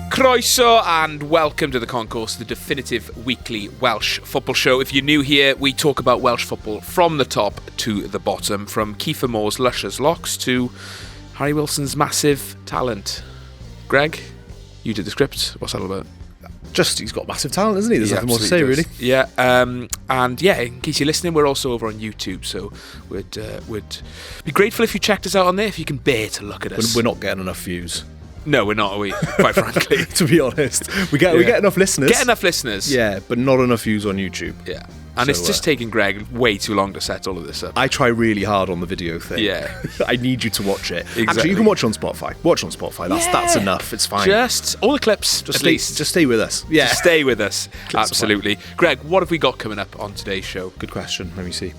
Croeso and welcome to the Concourse, the definitive weekly Welsh football show. If you're new here, we talk about Welsh football from the top to the bottom, from Kiefer Moore's luscious locks to Harry Wilson's massive talent. Greg, you did the script. What's that all about? Just, he's got massive talent, isn't he? There's nothing more to say, really. Yeah, and yeah, in case you're listening, we're also over on YouTube, so we'd be grateful if you checked us out on there, if you can bear to look at us. We're not getting enough views. No, we're not, are we? Quite frankly. To be honest. We get enough listeners. Get enough listeners. Yeah, but not enough views on YouTube. Yeah. And so, it's just taking Greg way too long to set all of this up. I try really hard on the video thing. Yeah. I need you to watch it. Exactly. Actually, you can watch it on Spotify. Watch on Spotify. That's enough. It's fine. Just all the clips, at least. Just stay with us. Yeah. Just stay with us. Absolutely. Greg, what have we got coming up on today's show? Good question. Let me see.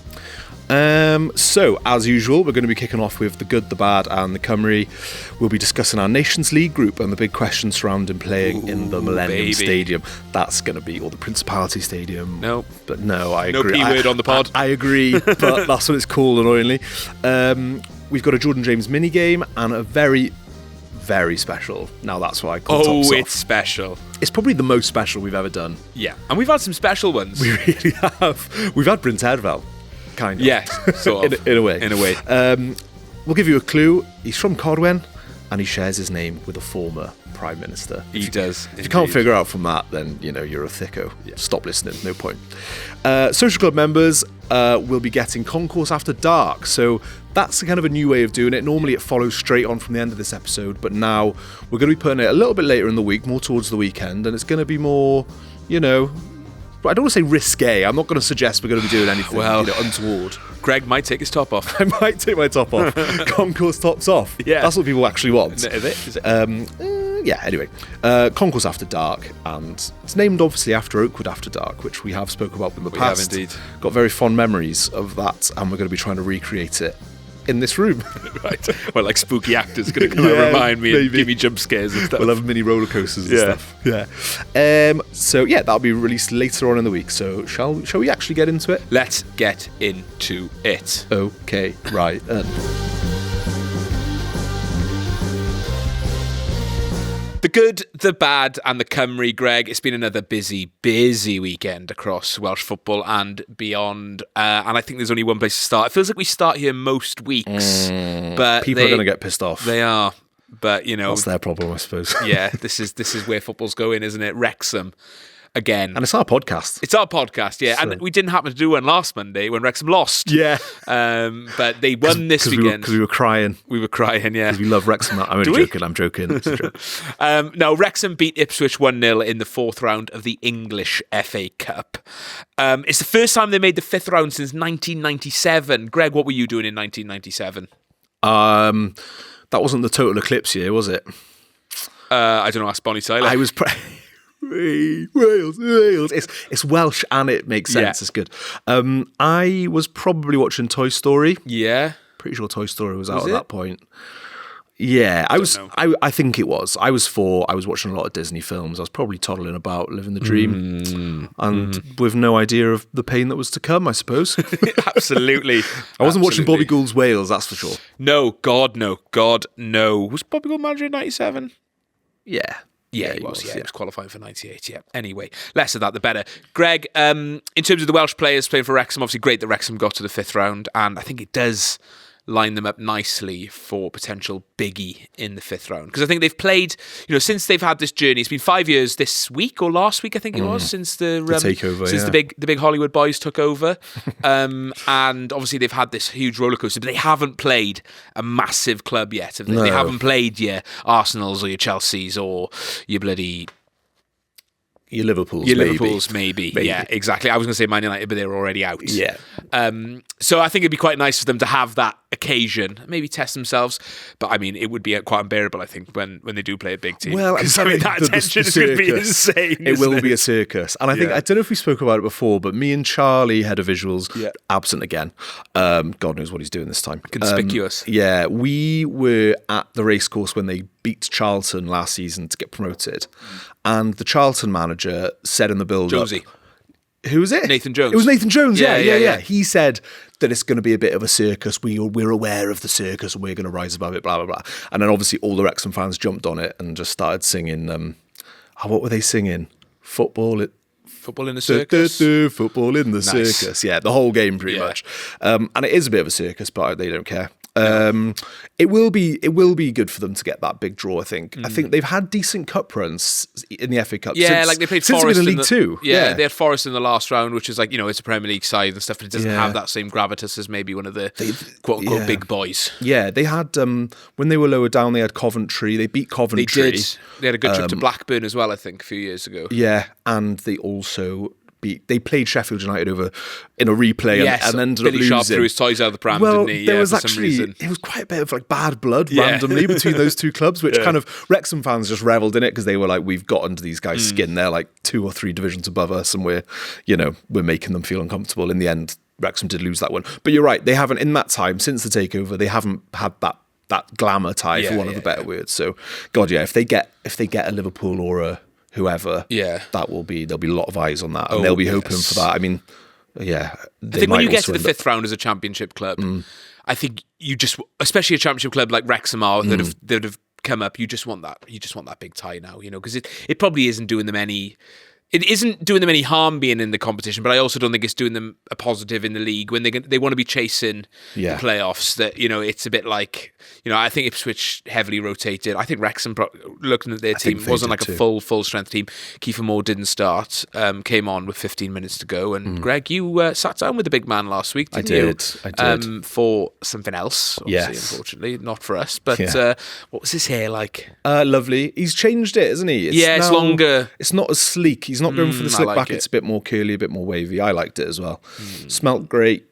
So, as usual, we're going to be kicking off with the good, the bad and the Cymru. We'll be discussing our Nations League group and the big questions surrounding playing in the Millennium Stadium. That's going to be, or the Principality Stadium. No. But no, I agree. No P word on the pod. I agree, but that's what it's called, annoyingly. We've got a Jordan James mini game and a very, very special. Now that's why I call it. Tops It's off. Special. It's probably the most special we've ever done. Yeah. And we've had some special ones. We really have. We've had Bryn Terfel. Kind of. Yes, sort of. in a way. In a way. We'll give you a clue. He's from Corwen and he shares his name with a former Prime Minister. He does. If you can't figure out from that, then, you're a thicko. Yeah. Stop listening. No point. Social Club members will be getting Concourse After Dark. So that's kind of a new way of doing it. Normally it follows straight on from the end of this episode, but now we're going to be putting it a little bit later in the week, more towards the weekend, and it's going to be more, I don't want to say risque. I'm not going to suggest we're going to be doing anything untoward. Greg might take his top off. I might take my top off. Concourse tops off. Yeah. That's what people actually want. Is it? Yeah, anyway. Concourse After Dark. And it's named, obviously, after Oakwood After Dark, which we have spoken about in the past. We have indeed. Got very fond memories of that, and we're going to be trying to recreate it in this room. Right. Well, like spooky actors going to come and remind me and give me jump scares and stuff. We'll have mini roller coasters and stuff. Yeah. So yeah, that'll be released later on in the week. So shall we actually get into it? Let's get into it. Okay, right. The good, the bad and the Cymru, Greg. It's been another busy weekend across Welsh football and beyond. And I think there's only one place to start. It feels like we start here most weeks. But people are going to get pissed off. They are. But, that's their problem, I suppose. Yeah, this is where football's going, isn't it? Wrexham. Again. And it's our podcast. It's our podcast, yeah. So. And we didn't happen to do one last Monday when Wrexham lost. Yeah. But they won this weekend. Because we were crying. We were crying, yeah. Because we love Wrexham. I'm joking. It's a joke. Now, Wrexham beat Ipswich 1-0 in the fourth round of the English FA Cup. It's the first time they made the fifth round since 1997. Greg, what were you doing in 1997? That wasn't the total eclipse year, was it? I don't know, ask Bonnie Tyler. I was... Wales. It's Welsh and it makes sense. Yeah. It's good. I was probably watching Toy Story. Yeah. Pretty sure Toy Story was out at that point. Yeah, I think it was. I was 4. I was watching a lot of Disney films. I was probably toddling about, living the dream, with no idea of the pain that was to come, I suppose. Absolutely. I wasn't watching Bobby Gould's Wales, that's for sure. No, God, no. Was Bobby Gould manager in 97? Yeah. Yeah, he was. Yeah, he was qualifying for 98. Yeah. Anyway, less of that, the better. Greg, in terms of the Welsh players playing for Wrexham, obviously great that Wrexham got to the fifth round, and I think it does line them up nicely for potential biggie in the fifth round. Because I think they've played, since they've had this journey, it's been 5 years this week or last week, I think it was, since the takeover, since the big Hollywood boys took over. And obviously they've had this huge roller coaster, but they haven't played a massive club yet, have they? No. They haven't played your Arsenals or your Chelseas or your bloody... Your Liverpools, maybe. Yeah, exactly. I was going to say Man United, but they were already out. Yeah. So I think it'd be quite nice for them to have that occasion, maybe test themselves. But I mean, it would be quite unbearable, I think, when they do play a big team. Well, that attention is going to be insane. It will be a circus. And I think, I don't know if we spoke about it before, but me and Charlie, head of visuals, absent again. God knows what he's doing this time. Conspicuous. Yeah, we were at the racecourse when they beat Charlton last season to get promoted. And the Charlton manager said in the build-up... Josie. Who was it? Nathan Jones. It was Nathan Jones, yeah. He said that it's going to be a bit of a circus. We're aware of the circus and we're going to rise above it, blah, blah, blah. And then obviously all the Wrexham fans jumped on it and just started singing what were they singing? Football in the circus. Football in the circus. Yeah, the whole game pretty much. And it is a bit of a circus, but they don't care. It will be good for them to get that big draw. I think they've had decent cup runs in the FA Cup. Yeah, like they played since Forest in League Two. Yeah, they had Forest in the last round, which is like, it's a Premier League side and stuff, but it doesn't have that same gravitas as maybe one of the quote unquote big boys. Yeah, they had when they were lower down, they had Coventry. They beat Coventry. They did. They had a good trip to Blackburn as well, I think, a few years ago. Yeah, and they also they played Sheffield United over in a replay and ended up losing. Sharp threw his toys out of the pram, didn't he? There was actually, it was quite a bit of like bad blood randomly between those two clubs, which kind of Wrexham fans just revelled in it because they were like, we've got under these guys' skin. They're like 2 or 3 divisions above us and we're making them feel uncomfortable. In the end, Wrexham did lose that one. But you're right, they haven't, in that time, since the takeover, they haven't had that glamour tie, for want of a better word. So, God, if they get a Liverpool or a whoever, there'll be a lot of eyes on that, and they'll be hoping for that. I mean, I think when you get to the 5th round as a championship club, I think you just, especially a championship club like Wrexham are that have come up, you just want that big tie now, because it probably isn't doing them any. It isn't doing them any harm being in the competition, but I also don't think it's doing them a positive in the league when they want to be chasing the playoffs. That it's a bit like I think Ipswich heavily rotated. I think Wrexham, looking at their team, wasn't like a full strength team. Kiefer Moore didn't start. Came on with 15 minutes to go, and Greg, you sat down with the big man last week. Didn't you? I did for something else. Obviously, unfortunately, not for us. But what was his hair like? Lovely. He's changed it, isn't he? It's longer. It's not as sleek. He's not going for the slick back. It's a bit more curly, a bit more wavy. I liked it as well. Smelt great,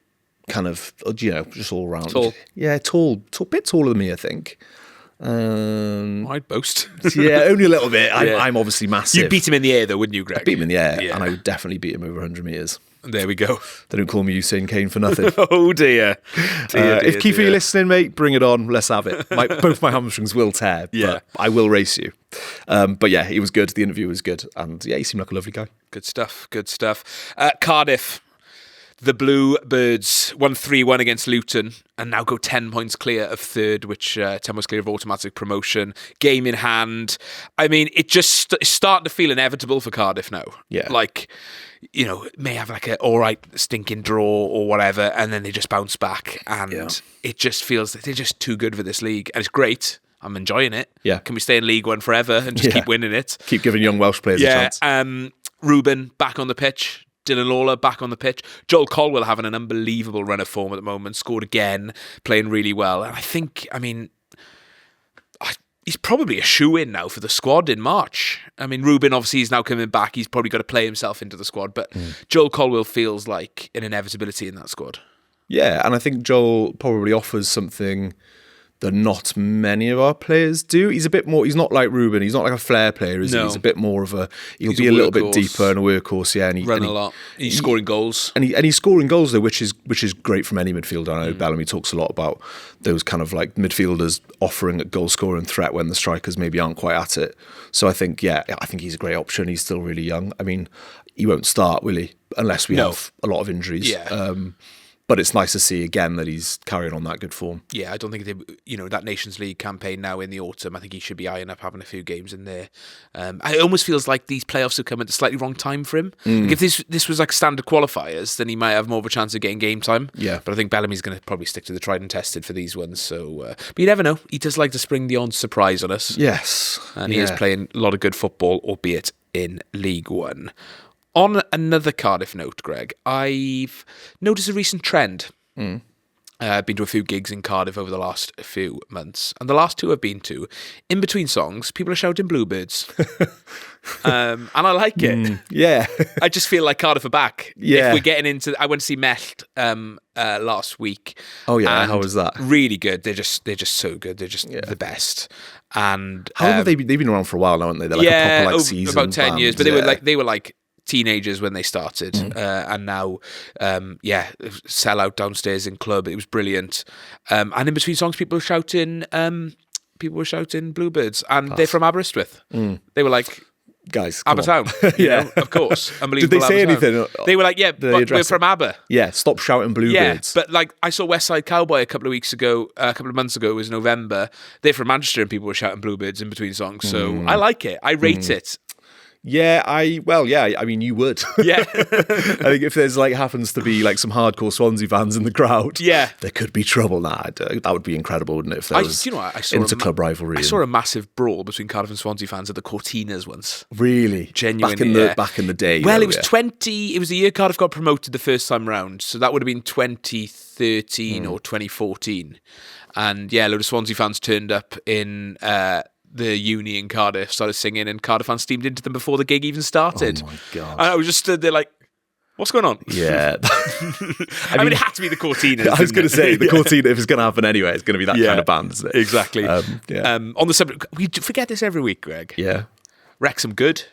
kind of, just all round. Tall. Yeah, tall, bit taller than me, I think. I'd boast. Only a little bit. I'm obviously massive. You'd beat him in the air though, wouldn't you, Greg? I'd beat him in the air, and I would definitely beat him over 100 metres. There we go. They don't call me Usain Kane for nothing. Oh dear. If Kiefer, you're listening, mate, bring it on. Let's have it. Both my hamstrings will tear, but I will race you. But he was good. The interview was good. And he seemed like a lovely guy. Good stuff. Cardiff. The Bluebirds won 3-1 against Luton and now go 10 points clear of third, which 10 points clear of automatic promotion. Game in hand. I mean, it just it's starting to feel inevitable for Cardiff now. Yeah. Like, may have like a all right stinking draw or whatever, and then they just bounce back. And it just feels that they're just too good for this league. And it's great. I'm enjoying it. Yeah. Can we stay in League One forever and just keep winning it? Keep giving young Welsh players a chance. Ruben back on the pitch. Dylan Lawler back on the pitch. Joel Colwell having an unbelievable run of form at the moment. Scored again, playing really well. And I think, he's probably a shoe-in now for the squad in March. I mean, Ruben, obviously, he's now coming back. He's probably got to play himself into the squad. But Joel Colwell feels like an inevitability in that squad. Yeah, and I think Joel probably offers something that not many of our players do. He's a bit more, he's not like Ruben, he's not like a flair player, is he? He's a bit more of he'll be a little bit deeper and a workhorse, and run a lot. He's scoring goals. And he's scoring goals though, which is great from any midfielder. I know Bellamy talks a lot about those kind of like midfielders offering a goal scoring threat when the strikers maybe aren't quite at it. So I think he's a great option. He's still really young. I mean, he won't start, will he? Unless we have a lot of injuries. Yeah. But it's nice to see again that he's carrying on that good form. Yeah, I don't think that Nations League campaign now in the autumn, I think he should be eyeing up having a few games in there. It almost feels like these playoffs have come at the slightly wrong time for him. Like if this was like standard qualifiers, then he might have more of a chance of getting game time. Yeah. But I think Bellamy's going to probably stick to the tried and tested for these ones. So, but you never know. He does like to spring the odd surprise on us. Yes. And he is playing a lot of good football, albeit in League One. On another Cardiff note, Greg, I've noticed a recent trend. I've been to a few gigs in Cardiff over the last few months, and the last two I've been to, in between songs, people are shouting Bluebirds. And I like it. Yeah. I just feel like Cardiff are back. Yeah. If we're getting into... I went to see Melt last week. Oh, yeah. How was that? Really good. They're just so good. They're just the best. And how long have they been? They've been around for a while, haven't they? They're like a proper season about 10 band. years. But they were like teenagers when they started, and now sell out downstairs in club. It was brilliant. And in between songs, people were shouting Bluebirds, and they're from Aberystwyth. They were like, guys, Abertown, of course. Did they say anything? They were like, we're from Aber. Yeah, stop shouting Bluebirds. Yeah, but like I saw West Side Cowboy a couple of months ago. It was November. They're from Manchester, and people were shouting Bluebirds in between songs. So I like it. I rate it. Yeah, I mean, you would. Yeah. I think if there's happens to be some hardcore Swansea fans in the crowd, yeah, there could be trouble. That would be incredible, wouldn't it? If there was inter-club rivalry. I saw a massive brawl between Cardiff and Swansea fans at the Cortinas once. Really? Genuinely, back in the day. Well, it was It was the year Cardiff got promoted the first time round, so that would have been 2013 or 2014. And yeah, a load of Swansea fans turned up in the uni in Cardiff, started singing, and Cardiff fans steamed into them before the gig even started. Oh my God. And I was just stood there like, what's going on? Yeah. I mean, it had to be the Cortinas. I was going to say, the Cortina, if it's going to happen anyway, it's going to be that kind of band, isn't it? Exactly. On the subject, we forget this every week, Greg. Yeah. Wrexham good.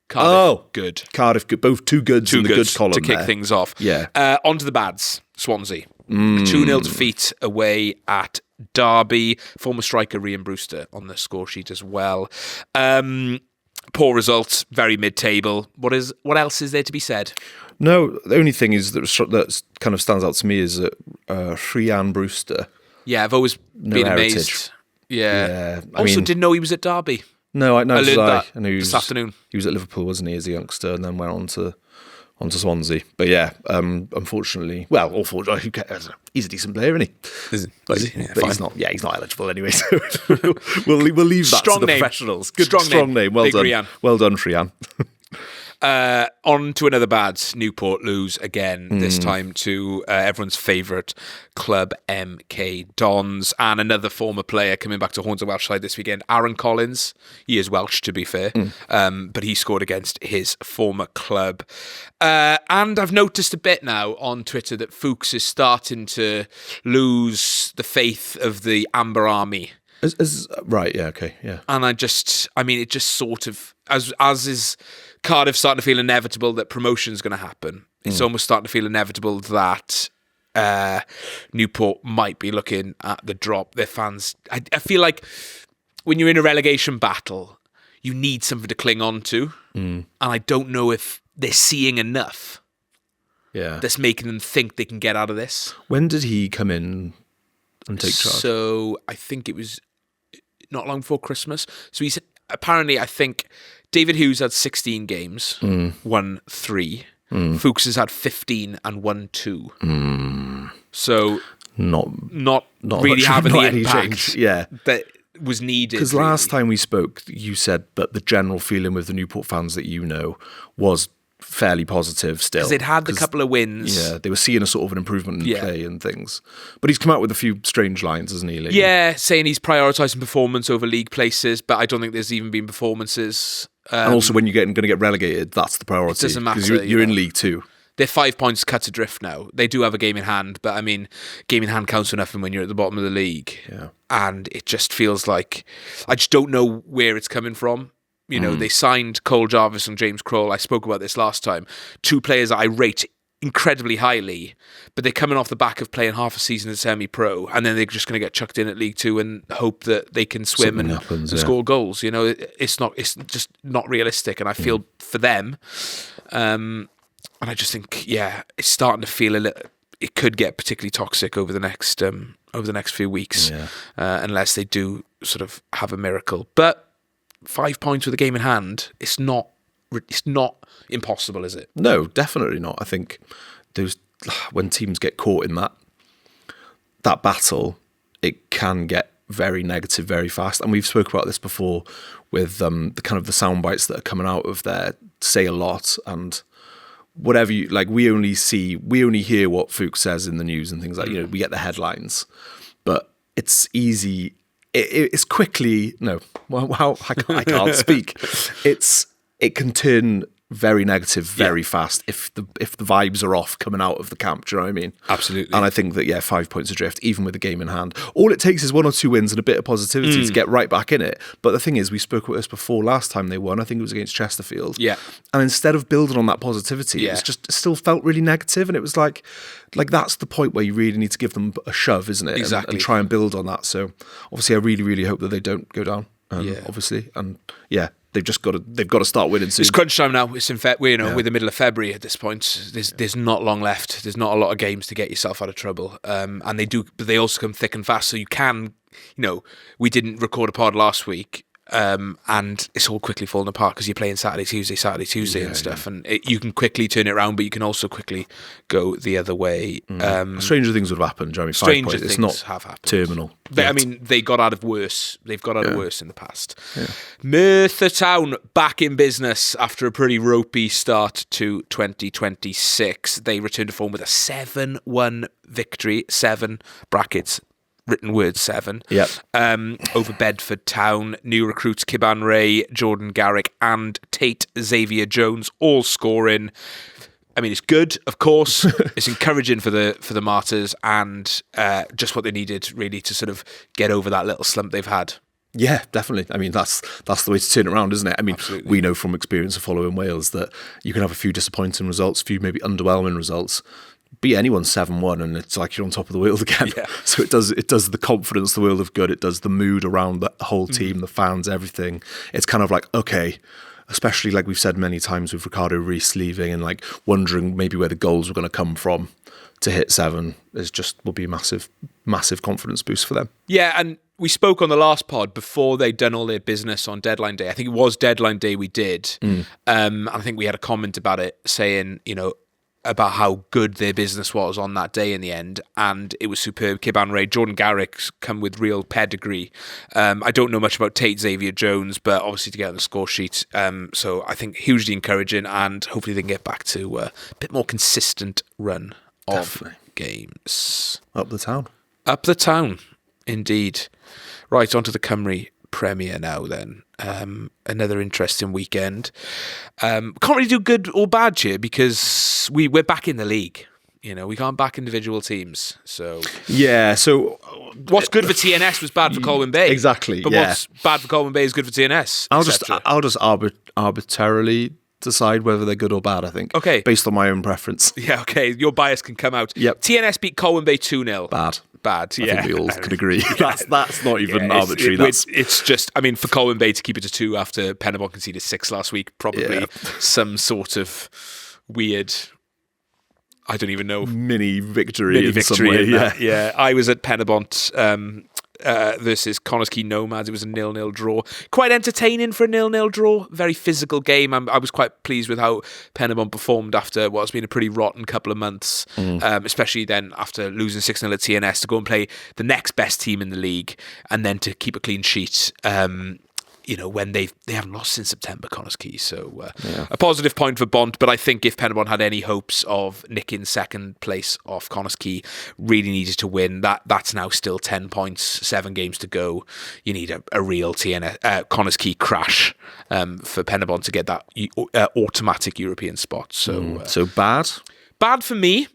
Cardiff good. Cardiff good. Both two goods in the good column to kick there. things off. Yeah. On to the bads. Swansea. A 2-0 defeat away at Derby. Former striker Ryan Brewster on the score sheet as well. Poor results, very mid-table. What else is there to be said? No, the only thing is that kind of stands out to me is that Ryan Brewster. Yeah, I've always been amazed. Yeah. I also didn't know he was at Derby. No, I know that I knew this afternoon. He was at Liverpool, wasn't he, as a youngster, and then went on to Swansea. But yeah, unfortunately, who cares? He's a decent player, isn't he? But he's not. Yeah, he's not eligible anyway. So we'll leave that to the professionals. Good, strong name. Well done. Rian. Well done, Rian. On to another bad. Newport lose again, this time to everyone's favourite club, MK Dons, and another former player coming back to haunt the Welsh side this weekend, Aaron Collins. He is Welsh, to be fair, but he scored against his former club. And I've noticed a bit now on Twitter that Fuchs is starting to lose the faith of the Amber Army. Right, yeah, okay, yeah. And it just sort of, as is Cardiff starting to feel inevitable that promotion is going to happen, it's almost starting to feel inevitable that Newport might be looking at the drop. Their fans, I feel like when you're in a relegation battle, you need something to cling on to. And I don't know if they're seeing enough that's making them think they can get out of this. When did he come in and take charge? So I think it was not long before Christmas. So he's apparently, I think David Hughes had 16 games, won 3. Fuchs has had 15 and won 2. So not really having the impact that was needed. Because last time we spoke, you said that the general feeling with the Newport fans that you know was fairly positive still. Because they'd had a couple of wins. Yeah, they were seeing a sort of an improvement in play and things. But he's come out with a few strange lines, hasn't he? Lately? Yeah, saying he's prioritising performance over league places, but I don't think there's even been performances. And also when you're going to get relegated, that's the priority. It doesn't matter. Because you're in League 2. They're 5 points cut adrift now. They do have a game in hand, but I mean, game in hand counts for nothing when you're at the bottom of the league. Yeah. And it just feels like, I just don't know where it's coming from. You know, they signed Cole Jarvis and James Kroll. I spoke about this last time. 2 players that I rate incredibly highly, but they're coming off the back of playing half a season as semi-pro, and then they're just going to get chucked in at League 2 and hope that they can swim and score goals. You know, it's just not realistic, and I feel for them. And I just think, it's starting to feel it could get particularly toxic over the next few weeks, unless they do sort of have a miracle. But 5 points with a game in hand, it's not impossible, is it? No, definitely not. I think when teams get caught in that battle, it can get very negative very fast. And we've spoken about this before with the kind of the sound bites that are coming out of there say a lot, and whatever you like, we only hear what Fuchs says in the news and things like, you know, we get the headlines, but it's easy. It's quickly I can't speak. It can turn very negative very fast if the vibes are off coming out of the camp. Do you know what I mean? Absolutely. And I think that 5 points adrift, even with the game in hand, all it takes is 1 or 2 wins and a bit of positivity to get right back in it. But the thing is, we spoke about this before. Last time they won, I think it was against Chesterfield. Yeah. And instead of building on that positivity, it still felt really negative, and it was like that's the point where you really need to give them a shove, isn't it? Exactly. And try and build on that. So obviously, I really, really hope that they don't go down. Obviously, and they've got to start winning soon. It's crunch time now. It's we're the middle of February at this point. There's not long left. There's not a lot of games to get yourself out of trouble. And they also come thick and fast. So you can, we didn't record a pod last week, and it's all quickly falling apart because you're playing Saturday, Tuesday and stuff, and you can quickly turn it around, but you can also quickly go the other way. Stranger things would have happened, Jeremy. Stranger things it's not have happened. Terminal. I mean, they got out of worse. They've got out of worse in the past. Yeah. Merthyr Town back in business after a pretty ropey start to 2026. They returned to form with a 7-1 victory. 7 brackets. Written word 7. Yep. Over Bedford Town. New recruits Kiban Ray, Jordan Garrick, and Tate Xavier Jones all scoring. I mean, it's good, of course. It's encouraging for the Martyrs, and just what they needed really to sort of get over that little slump they've had. Yeah, definitely. I mean, that's the way to turn it around, isn't it? I mean, Absolutely. We know from experience of following Wales that you can have a few disappointing results, a few maybe underwhelming results. Beat anyone 7-1 and it's like you're on top of the world again. Yeah. So it does the confidence, the world of good. It does the mood around the whole team, the fans, everything. It's kind of like, okay, especially like we've said many times with Ricardo Reis leaving and like wondering maybe where the goals were going to come from, to hit 7 will be a massive, massive confidence boost for them. Yeah, and we spoke on the last pod before they'd done all their business on deadline day. I think it was deadline day we did. I think we had a comment about it saying, about how good their business was on that day in the end, and it was superb. Kiban Ray, Jordan Garrick's come with real pedigree. I don't know much about Tate Xavier Jones, but obviously to get on the score sheet, so I think hugely encouraging, and hopefully they can get back to a bit more consistent run of games. Up the town, indeed. Right, on to the Cymru Premier now then. Another interesting weekend. Can't really do good or bad here because we're back in the league. We can't back individual teams. So yeah. So what's good for TNS was bad for Corwen Bay. Exactly. But what's bad for Corwen Bay is good for TNS. I'll just arbitrarily decide whether they're good or bad, I think. Okay. Based on my own preference. Yeah, okay. Your bias can come out. Yep. TNS beat Corwen Bay 2-0. Bad. I think we all could agree. That's not even arbitrary. It's just, I mean, for Corwen Bay to keep it to 2 after Penabon conceded 6 last week, probably some sort of weird, I don't even know. Mini victory in some way. Yeah. I was at Penabont versus Connah's Quay Nomads. It was a 0-0 draw. Quite entertaining for a 0-0 draw. Very physical game. I was quite pleased with how Penabont performed after what's been a pretty rotten couple of months, especially then after losing 6-0 at TNS to go and play the next best team in the league and then to keep a clean sheet. When they haven't lost since September, Connah's Quay. So a positive point for Bont, but I think if Penabon had any hopes of nicking second place off Connah's Quay, really needed to win. That's now still 10 points, 7 games to go. You need a real Connah's Quay crash for Penabon to get that automatic European spot. So bad? Bad for me.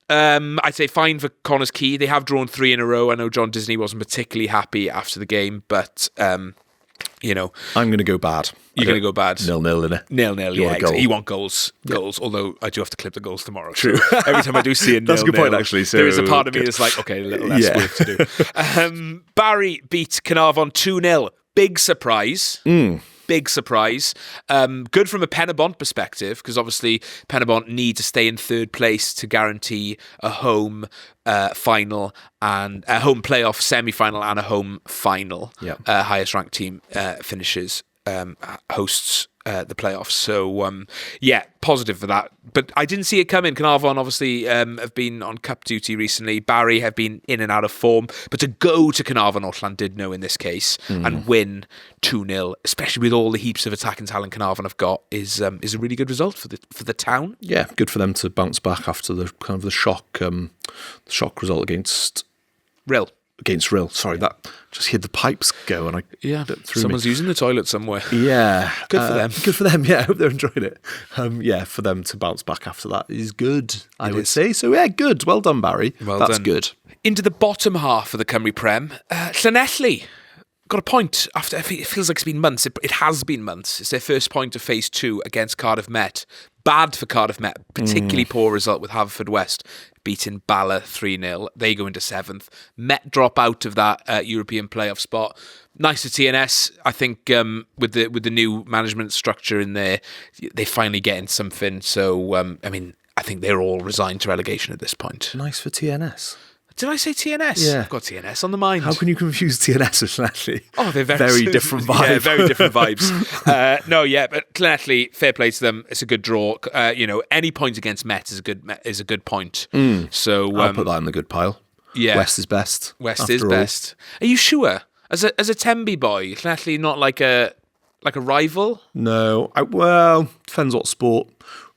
I'd say fine for Connah's Quay. They have drawn 3 in a row. I know John Disney wasn't particularly happy after the game, but I'm going to go bad. You're going to go bad. 0-0, innit? 0-0, You yeah. want a goal. You want goals. Although I do have to clip the goals tomorrow. True. So every time I do see a 0-0, that's a good point, actually. So there is a part of me that's like, okay, a little less work to do. Barry beat Carnarvon 2-0. Big surprise. Big surprise. Good from a Penabont perspective, because obviously Penabont need to stay in third place to guarantee a home final and a home playoff semi-final and a home final. Highest ranked team finishes hosts the playoffs. So positive for that. But I didn't see it coming. Carnarvon obviously have been on cup duty recently. Barry have been in and out of form. But to go to Carnarvon or Llandudno in this case and win 2-0, especially with all the heaps of attacking talent Carnarvon have got, is a really good result for the town. Yeah, good for them to bounce back after the kind of the shock result against Rill. Sorry, that just heard the pipes go and someone's using the toilet somewhere. Yeah. Good for them. Good for them, yeah. I hope they're enjoying it. For them to bounce back after that is good, I would say. So, good. Well done, Barry. That's done. Good. Into the bottom half of the Cymru Prem, Llanelli got a point after, it feels like it's been months. It has been months. It's their first point of phase 2 against Cardiff Met. Bad for Cardiff Met, particularly poor result with Haverfordwest beating Bala 3-0. They go into 7th. Met drop out of that European playoff spot. Nice for TNS. I think with the new management structure in there, they finally get in something. So, I think they're all resigned to relegation at this point. Nice for TNS. Did I say TNS? Yeah. I've got TNS on the mind. How can you confuse TNS with Llanelli? Oh, they're very different vibes. Yeah, very different vibes. But Llanelli, fair play to them. It's a good draw. Any point against Met is a good point. So I'll put that in the good pile. Yeah, West is best. West is best. Are you sure? As a Temby boy, Llanelli not like a rival? No. Depends what sport.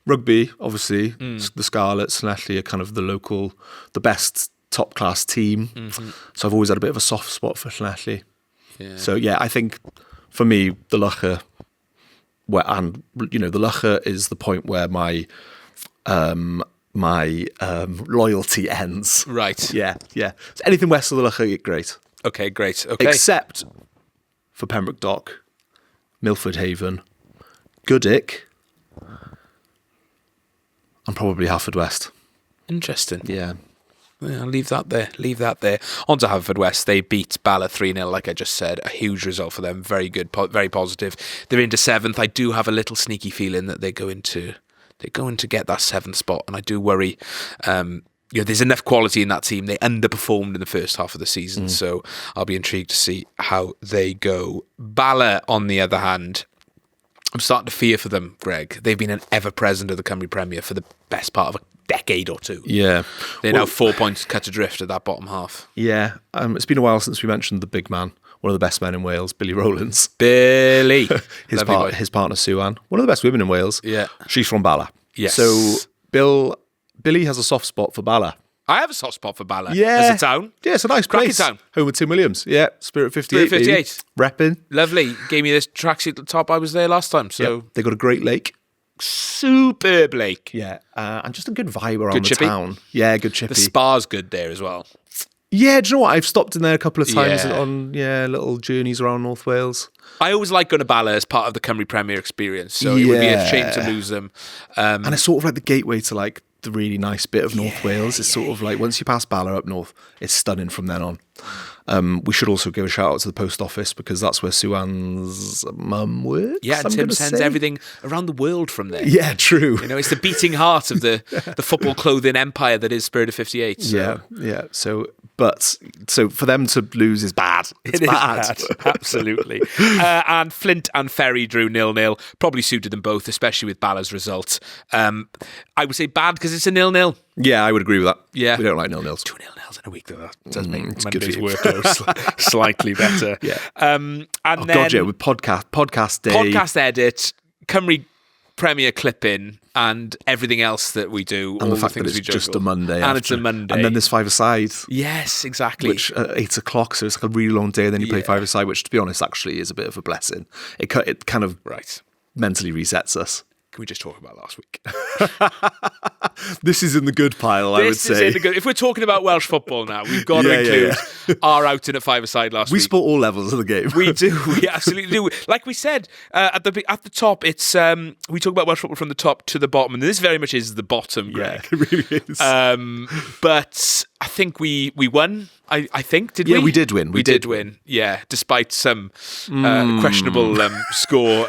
Rugby, obviously, the Scarlets, Llanelli are kind of the best top class team. So I've always had a bit of a soft spot for Llanelli. Yeah. So yeah, I think for me, the Lycha, the Lycha is the point where my loyalty ends. Right. Yeah. So anything west of the Lycha, great. Okay, great. Okay. Except for Pembroke Dock, Milford Haven, Goodwick, and probably Haverfordwest. Interesting. Yeah. I'll leave that there. On to Haverfordwest. They beat Bala 3-0, like I just said. A huge result for them. Very good, very positive. They're into 7th. I do have a little sneaky feeling that they're going to get that 7th spot, and I do worry. There's enough quality in that team. They underperformed in the first half of the season, so I'll be intrigued to see how they go. Bala, on the other hand, I'm starting to fear for them, Greg. They've been an ever-present of the Cymru Premier for the best part of a decade or two. Yeah. They're now 4 points cut adrift at that bottom half. Yeah. It's been a while since we mentioned the big man, one of the best men in Wales, Billy Rowlands. Billy. his partner, Sue-Ann, one of the best women in Wales. Yeah. She's from Bala. Yes. So Billy has a soft spot for Bala. I have a soft spot for Bala. Yeah. As a town. Yeah, it's a nice Cracking place. town. Home with Tim Williams. Yeah, Spirit 58. Spirit 58. Repping. Lovely. Gave me this tracksuit at the top. I was there last time. So Yep. They got a great lake. Superb lake. Yeah. And just a good vibe around the chippy. town. Yeah, good chippy. The spa's good there as well. Yeah, do you know what? I've stopped in there a couple of times Yeah. on little journeys around North Wales. I always like going to Bala as part of the Cymru Premier experience. So it would be a shame to lose them. And it's sort of like the gateway to like the really nice bit of North Wales. It's sort of like once you pass Bala up north, it's stunning from then on. We should also give a shout out to the post office because that's where Sue-Ann's mum works. Yeah, and Tim sends everything around the world from there. Yeah, true. It's the beating heart of the football clothing empire that is Spirit of 58. So. Yeah. So for them to lose is bad. It's bad. Absolutely. And Flint and Ferry drew 0-0. Probably suited them both, especially with Bala's result. I would say bad because it's a 0-0. Yeah, I would agree with that. Yeah. We don't like 0-0s. 2 0-0s in a week, though. That does make it's Monday's good for you. workload slightly better. Yeah. And then God, yeah, with podcast day. podcast edit, Cymru Premier clipping, and everything else that we do. And all the fact that things it's we just juggle. a Monday. And after. it's a Monday. And then there's five-a-side. Yes, exactly. Which at 8 o'clock, so it's like a really long day, and then you play five-a-side, which, to be honest, actually is a bit of a blessing. It kind of mentally resets us. Can we just talk about last week? This is in the good pile, I would say. This is in the good. If we're talking about Welsh football now, we've got to include our outing at five-a-side last week. We support all levels of the game. We do. We absolutely do. Like we said at the top, it's we talk about Welsh football from the top to the bottom, and this very much is the bottom, Greg. Yeah, it really is. But I think we won. I think, did we? Yeah, we did win. We did win. Yeah, despite some questionable score.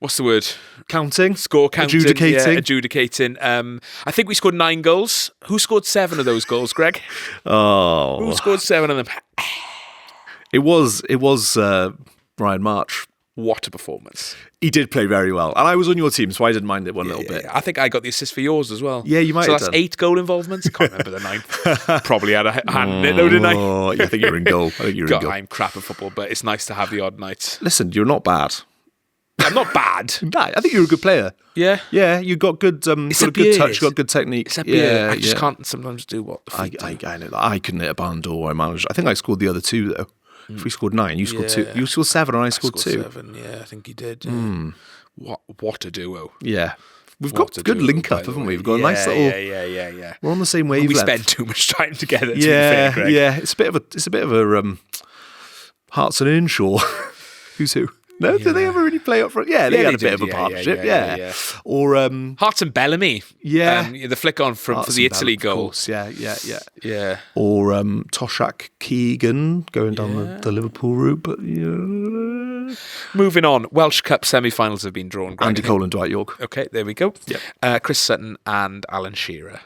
What's the word? Counting? Score counting. Adjudicating. Yeah, adjudicating. I think we scored 9 goals. Who scored 7 of those goals, Greg? Oh. Who scored 7 of them? It was Ryan March. What a performance. He did play very well. And I was on your team, so I didn't mind it one little bit. I think I got the assist for yours as well. Yeah, you might so have that's done. 8 goal involvements. I can't remember the 9th. Probably had a hand in it, though, didn't I? Oh, I think you're in goal. I'm crap at football, but it's nice to have the odd night. Listen, you're not bad. I'm not bad. Nah, I think you're a good player. Yeah? Yeah, you got good, got a good touch, got good technique. It's a beard. Yeah, I just can't sometimes do what the feet do. I know that. I couldn't hit a barn door. I think I scored the other 2, though. If we scored 9, you scored 2. You scored 7 and I scored 2. 7, yeah, I think you did. What a duo. Yeah. We've got a good link up, haven't we? We've got a nice little... Yeah. We're on the same wavelength. We spend too much time together, to be Yeah, fair, Greg. yeah. It's a bit of a Hearts and Earnshaw. Who's who? No, do they ever really play up front? Yeah, they had a bit of a partnership. Yeah. Or Hearts and Bellamy. Yeah. The flick on for the Italy goal. Of course, yeah. Yeah. Or Toshak Keegan going down the Liverpool route. But Moving on, Welsh Cup semi-finals have been drawn. Greg. Andy Cole and Dwight York. Okay, there we go. Yep. Chris Sutton and Alan Shearer.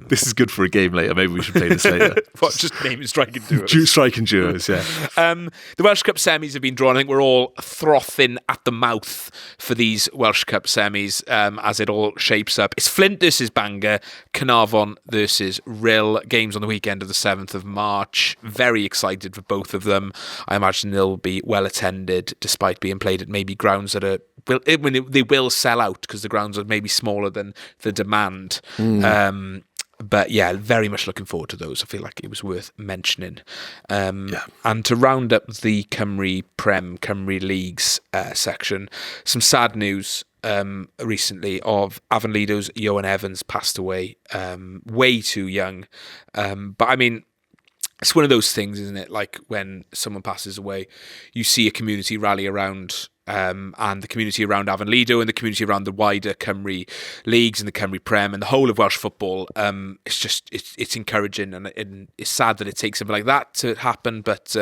This is good for a game later. Maybe we should play this later. What, just name and striking duos? Striking duos, yeah. The Welsh Cup semis have been drawn. I think we're all frothing at the mouth for these Welsh Cup semis as it all shapes up. It's Flint versus Bangor, Carnarvon versus Rill. Games on the weekend of the 7th of March. Very excited for both of them. I imagine they'll be well attended, despite being played at maybe grounds that are... they will sell out because the grounds are maybe smaller than the demand. But yeah, very much looking forward to those. I feel like it was worth mentioning. And to round up the Cymru Leagues section, some sad news recently of Avon Lido's Ioan Evans passed away way too young. But I mean, it's one of those things, isn't it? Like when someone passes away, you see a community rally around, and the community around Avon Lido and the community around the wider Cymru leagues and the Cymru Prem and the whole of Welsh football. It's encouraging, and it's sad that it takes something like that to happen. But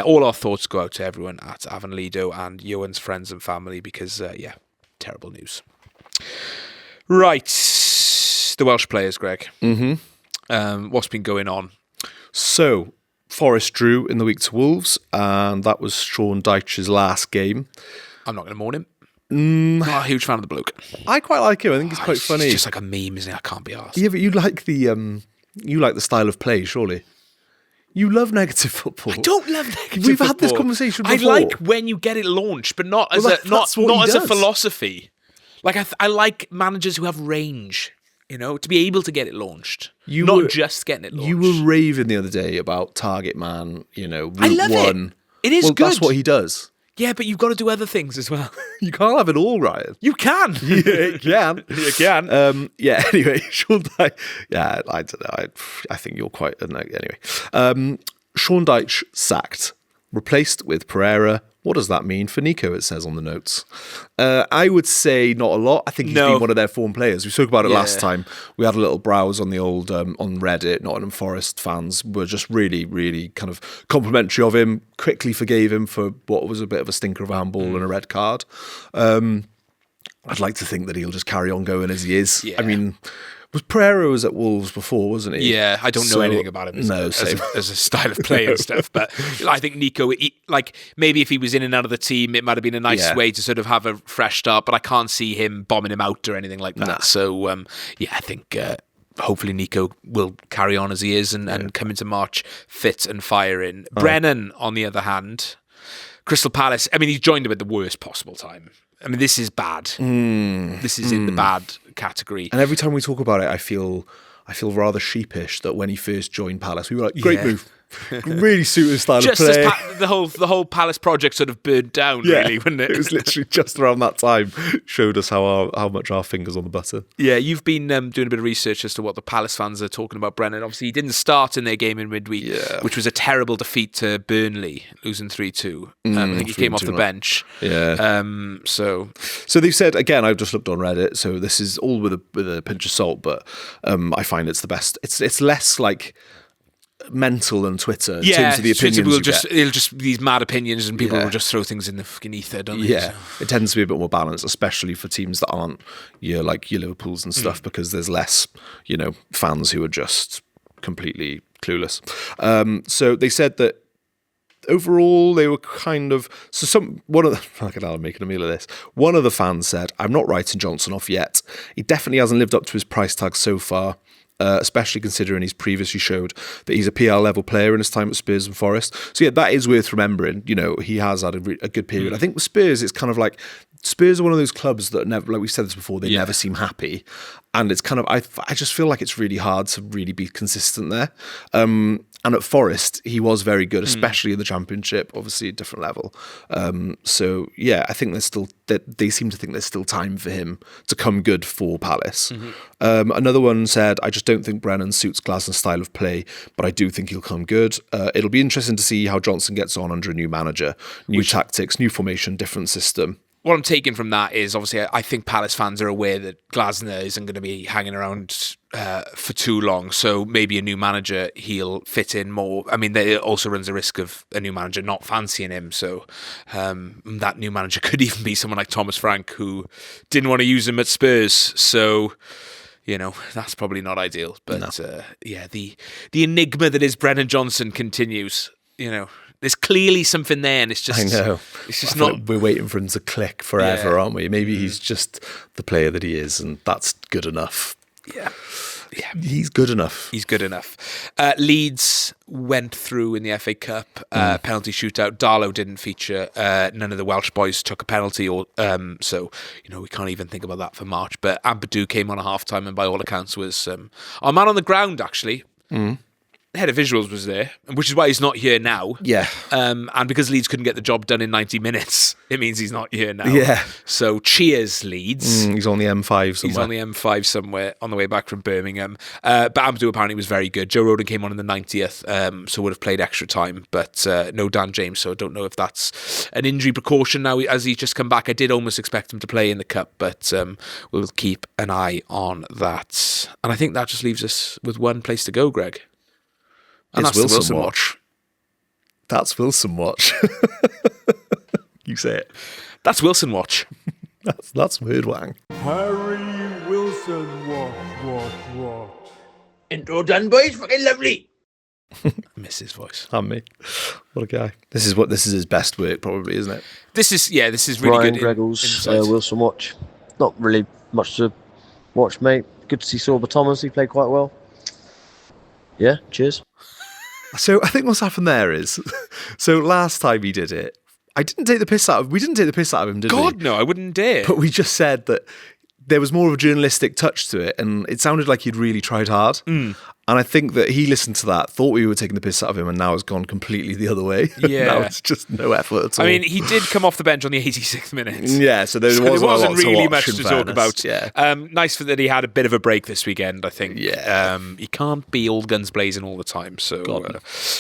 all our thoughts go out to everyone at Avon Lido and Ioan's friends and family because terrible news. Right, the Welsh players, Greg. What's been going on? So, Forest drew in the week to Wolves, and that was Sean Dyche's last game. I'm not going to mourn him. Not a huge fan of the bloke. I quite like him. I think he's quite funny. He's just like a meme, isn't he? I can't be arsed. Yeah, but you like the style of play, surely. You love negative football. I don't love negative We've football. had this conversation before. I like when you get it launched, but not as not as a philosophy. Like I like managers who have range. To be able to get it launched. Just getting it launched. You were raving the other day about Target Man, Route I love 1. It is good. That's what he does. Yeah, but you've got to do other things as well. You can't have it all, Ryan. You can. Yeah, you can. You can. Anyway, Sean Dyche. Yeah, I don't know. I think you're quite... Anyway. Sean Dyche sacked. Replaced with Pereira. What does that mean for Nico, it says on the notes? I would say not a lot. I think he's been one of their form players. We spoke about it last time. We had a little browse on the old, on Reddit. Nottingham Forest fans were just really, really kind of complimentary of him, quickly forgave him for what was a bit of a stinker of a handball and a red card. I'd like to think that he'll just carry on going as he is. Yeah. I mean... Pereira was at Wolves before, wasn't he? Yeah, I don't know anything about him as a style of play and stuff, but I think Nico, maybe if he was in and out of the team, it might have been a nice way to sort of have a fresh start, but I can't see him bombing him out or anything like that. Nah. So, I think hopefully Nico will carry on as he is and come into March fit and firing. Brennan, on the other hand, Crystal Palace, I mean, he's joined them at the worst possible time. I mean, this is bad. This is in the bad category. And every time we talk about it, I feel rather sheepish that when he first joined Palace, we were like, great move. Really suited his style of play. As the whole Palace project sort of burned down, really, wasn't it? It was literally just around that time showed us how much our fingers on the button. Yeah, you've been doing a bit of research as to what the Palace fans are talking about Brennan. Obviously, he didn't start in their game in midweek, which was a terrible defeat to Burnley, losing 3-2. I think he came off the bench. Yeah. So they've said, again, I've just looked on Reddit, so this is all with a pinch of salt, but I find it's the best. It's less like mental than Twitter in terms of the opinions it'll just these mad opinions and people will just throw things in the fucking ether, don't they? Yeah, it tends to be a bit more balanced, especially for teams that aren't your Liverpools and stuff, because there's less fans who are just completely clueless. So they said that overall they were kind of I'm making a meal of this. One of the fans said, "I'm not writing Johnson off yet. He definitely hasn't lived up to his price tag so far. Especially considering he's previously showed that he's a PL level player in his time at Spurs and Forest." So yeah, that is worth remembering. He has had a good period. I think with Spurs, it's kind of like Spurs are one of those clubs that never, like we said this before, they never seem happy, and it's kind of I just feel like it's really hard to really be consistent there. And at Forest, he was very good, especially in the Championship, obviously a different level. So yeah, I think they seem to think there's still time for him to come good for Palace. Another one said, "I just don't think Brennan suits Glasner's style of play, but I do think he'll come good. It'll be interesting to see how Johnson gets on under a new manager, new tactics, new formation, different system." What I'm taking from that is, obviously, I think Palace fans are aware that Glasner isn't going to be hanging around for too long, so maybe a new manager, he'll fit in more. I mean, it also runs the risk of a new manager not fancying him, so that new manager could even be someone like Thomas Frank, who didn't want to use him at Spurs. So that's probably not ideal. But the enigma that is Brennan Johnson continues. There's clearly something there, and it's just. I know. It's just not. not. We're waiting for him to click forever, aren't we? Maybe he's just the player that he is, and that's good enough. Yeah. He's good enough. He's good enough. Leeds went through in the FA Cup, penalty shootout. Darlow didn't feature. None of the Welsh boys took a penalty, so we can't even think about that for March. But Ampadu came on a half-time and by all accounts was our man on the ground, actually. The head of visuals was there, which is why he's not here now. Yeah. And because Leeds couldn't get the job done in 90 minutes, it means he's not here now. Yeah. So cheers, Leeds. He's on the M5 somewhere. He's on the M5 somewhere on the way back from Birmingham. But Ampadu apparently was very good. Joe Rodon came on in the 90th, so would have played extra time. But no Dan James, so I don't know if that's an injury precaution now as he's just come back. I did almost expect him to play in the Cup, but we'll keep an eye on that. And I think that just leaves us with one place to go, Greg. And it's that's Wilson the Wilson Watch. That's Wilson Watch. You say it. That's Wilson Watch. That's word wang. Harry Wilson Watch. Intro done, boys. Fucking lovely. I miss his voice. And me. What a guy. This is his best work, probably, isn't it? This is really Ryan good. Greggles, Wilson Watch. Not really much to watch, mate. Good to see Sorba Thomas. He played quite well. Yeah, cheers. So I think what's happened there is, so last time he did it, we didn't take the piss out of him, did we? God, no, I wouldn't dare. But we just said that there was more of a journalistic touch to it, and it sounded like he'd really tried hard. And I think that he listened to that, thought we were taking the piss out of him, and now has gone completely the other way. Yeah. Now it's just no effort at all. I mean, he did come off the bench on the 86th minute. Yeah, so there wasn't really much to talk about. Yeah. Nice that he had a bit of a break this weekend, I think. Yeah. He can't be all guns blazing all the time, so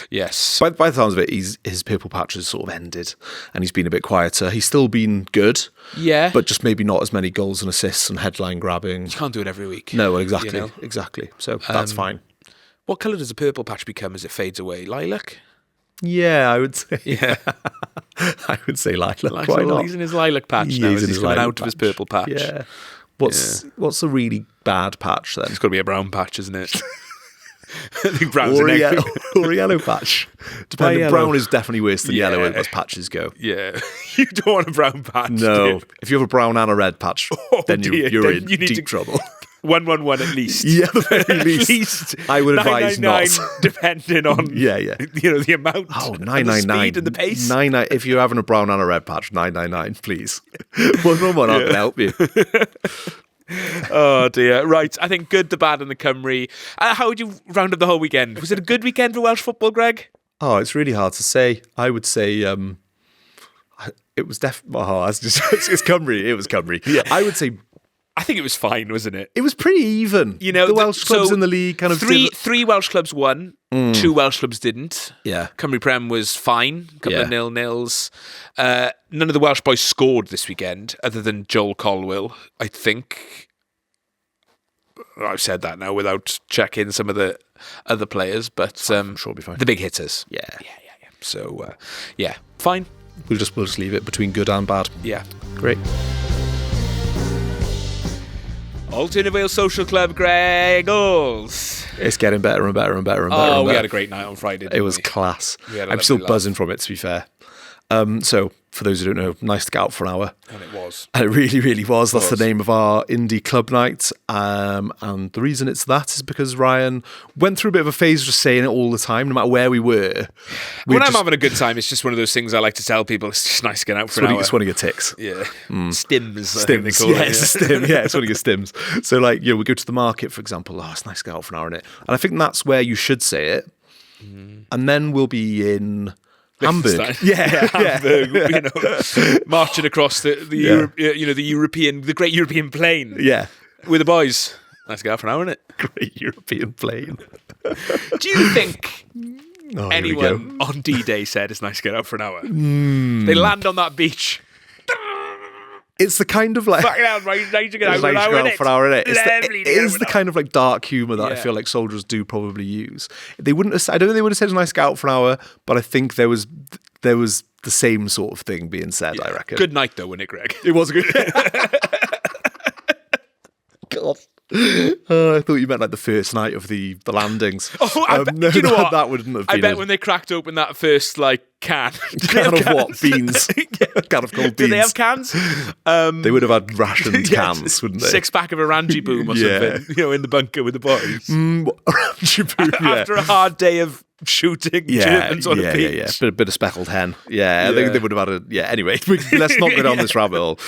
yes. By the sounds of it, his purple patch has sort of ended, and he's been a bit quieter. He's still been good, yeah, but just maybe not as many goals and assists and headline grabbing. You can't do it every week. No, exactly, exactly. So that's fine. What colour does a purple patch become as it fades away? Lilac? Yeah, I would say. Yeah. I would say lilac. Why not? He's in his lilac patch now. He's coming out of his purple patch. Yeah. What's a really bad patch then? It's got to be a brown patch, isn't it? I think brown's or a yellow patch. Depending. Yellow. Brown is definitely worse than yellow as patches go. Yeah. You don't want a brown patch. No. If you have a brown and a red patch, then you're in deep trouble. 111 at least. Yeah, the very least. At least. I would advise not. Depending on the amount. Oh, and 999. the speed and the pace. 99. If you're having a brown and a red patch, 999, please. 111, I can help you. Oh dear. Right. I think good, the bad, and the Cymru. How would you round up the whole weekend? Was it a good weekend for Welsh football, Greg? Oh, it's really hard to say. I would say it was definitely. Oh, it's Cymru. It was Cymru. Yeah. I would say. I think it was fine, wasn't it? It was pretty even. The Welsh clubs in the league kind of three Welsh clubs won, 2 Welsh clubs didn't. Yeah. Cymru Prem was fine, a couple of 0-0s. None of the Welsh boys scored this weekend, other than Joel Colwill, I think. I've said that now without checking some of the other players, but I'm sure it'll be fine. The big hitters. Yeah. So, fine. We'll just leave it between good and bad. Yeah. Great. Alternative Wales Social Club, Greggles. It's getting better and better and better and better. We had a great night on Friday. It was class. I'm still buzzing from it, to be fair. So, for those who don't know, nice to get out for an hour. And it was. And it really, really was. That's the name of our indie club night. And the reason it's that is because Ryan went through a bit of a phase just saying it all the time, no matter where we were. When I'm having a good time, it's just one of those things I like to tell people. It's just nice to get out for an hour. It's one of your ticks. Yeah. Stims. Stims. Yeah, it's a stim. Yeah, it's one of your stims. So, we go to the market, for example. Oh, it's nice to get out for an hour, innit? And I think that's where you should say it. And then we'll be in Hamburg. Hamburg, marching across the great European plain. Yeah. With the boys. Nice to go out for an hour, isn't it? Great European plain. Do you think anyone on D-Day said it's nice to get out for an hour? They land on that beach. It's the kind of fucking hell, right? Nice to get out for an hour, innit? It is the kind of dark humour that I feel like soldiers do probably use. They wouldn't have, I don't think they would have said it's nice to get out for an hour, but I think there was the same sort of thing being said, I reckon. Good night though, wasn't it, Greg? It was good. God. I thought you meant like the first night of the landings. Oh, No, do you know what? that wouldn't have I been bet it. when they cracked open that first can Can of what? Beans. Can of cold beans. Did they have cans? They would have had rationed Yeah, cans, wouldn't they? 6-pack of Orangi Boom or Yeah. something, in the bunker with the boys. Yeah. After a hard day of shooting Germans on a beach. Bit of speckled hen. I think Yeah. they would have had anyway, let's not go down this rabbit hole.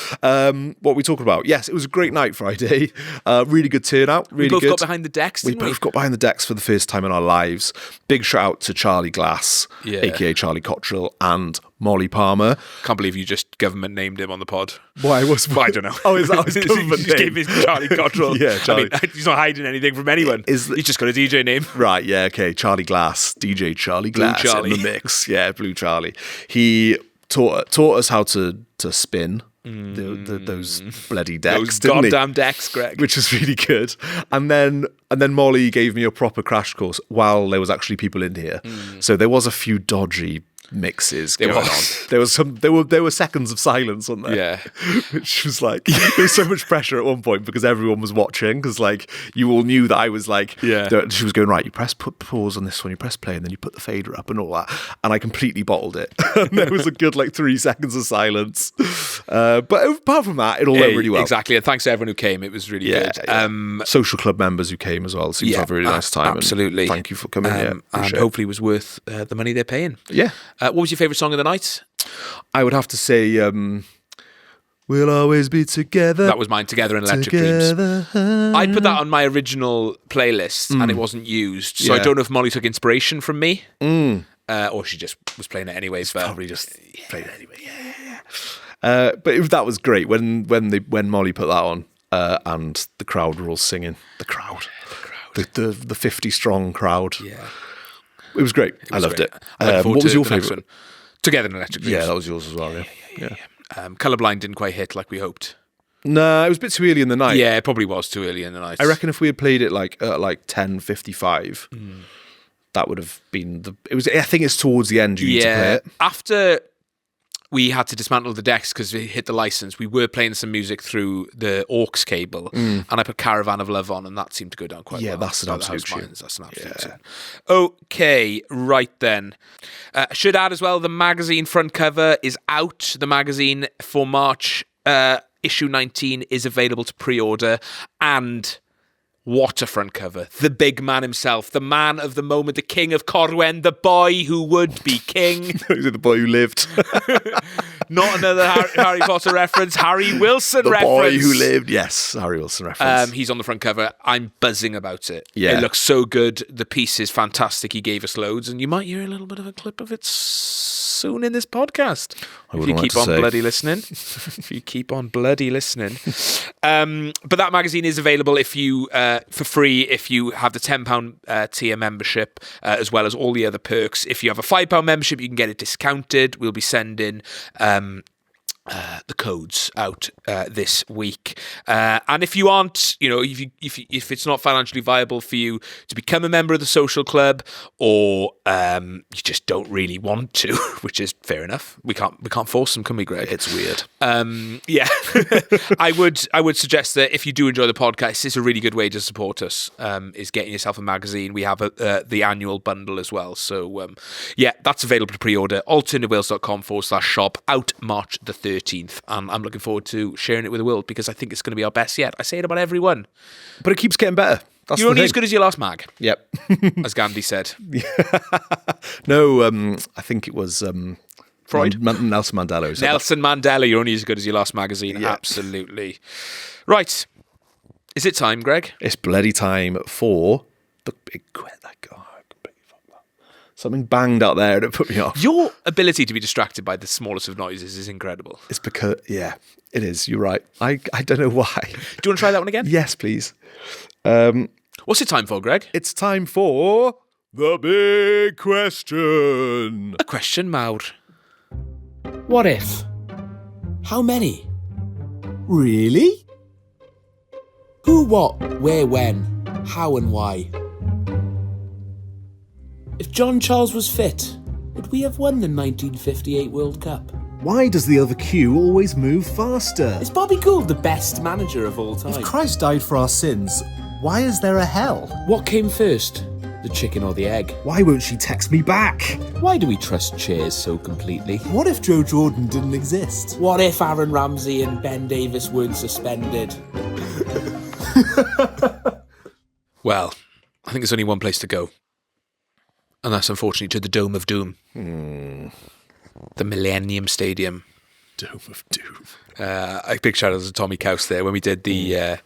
What are we talking about? Yes, it was a great night Friday. Really good turnout. Really We both good. got behind the decks, We didn't we? both got behind the decks for the first time in our lives. Big shout out to Charlie Glass, aka Charlie Cottrell, and Molly Palmer. Can't believe you just government named him on the pod. Why was I don't know. Oh, is that his government He just name? gave his Charlie Cottrell. Yeah, Charlie. I mean, he's not hiding anything from anyone. He's just got a DJ name. Right, yeah, okay. Charlie Glass, DJ Charlie Blue Glass Charlie. in the mix. Yeah, Blue Charlie. He taught us how to spin those bloody decks, Those didn't he? goddamn decks, Greg. Which is really good. And then Molly gave me a proper crash course while there was actually people in here. So there was a few dodgy mixes going on. There were seconds of silence, wasn't there? Yeah. Which was like, there was so much pressure at one point because everyone was watching, because like you all knew that I was like, she was going, right, you put pause on this one, you press play, and then you put the fader up and all that, and I completely bottled it. And there was a good 3 seconds of silence, but apart from that, it all went really well. Exactly, and thanks to everyone who came. It was really good. Social club members who came as well seemed to have a really nice time. Absolutely. And thank you for coming here. And hopefully it was worth the money they're paying. Yeah. What was your favourite song of the night? I would have to say We'll Always Be Together. That was mine, Together in Electric Dreams. I put that on my original playlist and it wasn't used. So I don't know if Molly took inspiration from me or she just was playing it anyway. But probably just playing it anyway. But that was great when Molly put that on and the crowd were all singing. The crowd. The 50 strong crowd. Yeah. It was great. I loved it. What was your favourite? Together in Electric Dreams. Yeah, that was yours as well. Yeah. Colourblind didn't quite hit like we hoped. No, it was a bit too early in the night. Yeah, it probably was too early in the night. I reckon if we had played it at 10:55, that would have been I think it's towards the end you need to play it. After we had to dismantle the decks because we hit the license, we were playing some music through the aux cable, and I put Caravan of Love on, and that seemed to go down quite well. Yeah, that's an absolute tune. That's an absolute tune. Okay, right then. Should add as well, the magazine front cover is out. The magazine for March, issue 19, is available to pre-order, and what a front cover. The big man himself, the man of the moment, the king of Corwen, the boy who would be king. The boy who lived. Not another Harry Potter reference, Harry Wilson The reference. boy who lived. Yes, Harry Wilson reference. He's on the front cover. I'm buzzing about it. Yeah. It looks so good. The piece is fantastic. He gave us loads, and you might hear a little bit of a clip of it soon in this podcast. If you keep on bloody listening. If you keep on bloody listening. But that magazine is available if you for free if you have the £10 tier membership, as well as all the other perks. If you have a £5 membership, you can get it discounted. We'll be sending the codes out this week, and if you aren't, if it's not financially viable for you to become a member of the social club, or you just don't really want to, which is fair enough. We can't force them, can we, Greg? It's weird. Yeah. I would suggest that if you do enjoy the podcast, it's a really good way to support us. Is getting yourself a magazine. We have the annual bundle as well. So that's available to pre-order. alternatewales.com/shop, out March the 13th, and I'm looking forward to sharing it with the world because I think it's going to be our best yet. I say it about everyone, but it keeps getting better. You're only as good as your last mag. Yep. As Gandhi said. No, I think it was Freud? Nelson Mandela. Who said Nelson Mandela, you're only as good as your last magazine. Yeah. Absolutely. Right. Is it time, Greg? It's bloody time for the big quiz. Something banged out there and it put me off. Your ability to be distracted by the smallest of noises is incredible. It's because, it is. You're right. I don't know why. Do you want to try that one again? Yes, please. What's it time for, Greg? It's time for the big question. A question, Maud. What if? How many? Really? Who, what, where, when, how and why? If John Charles was fit, would we have won the 1958 World Cup? Why does the other queue always move faster? Is Bobby Gould the best manager of all time? If Christ died for our sins, why is there a hell? What came first, the chicken or the egg? Why won't she text me back? Why do we trust chairs so completely? What if Joe Jordan didn't exist? What if Aaron Ramsey and Ben Davies weren't suspended? Well, I think there's only one place to go. And that's unfortunately to the Dome of Doom. The Millennium Stadium. Dome of Doom. A big shout out to Tommy Couse there when we did the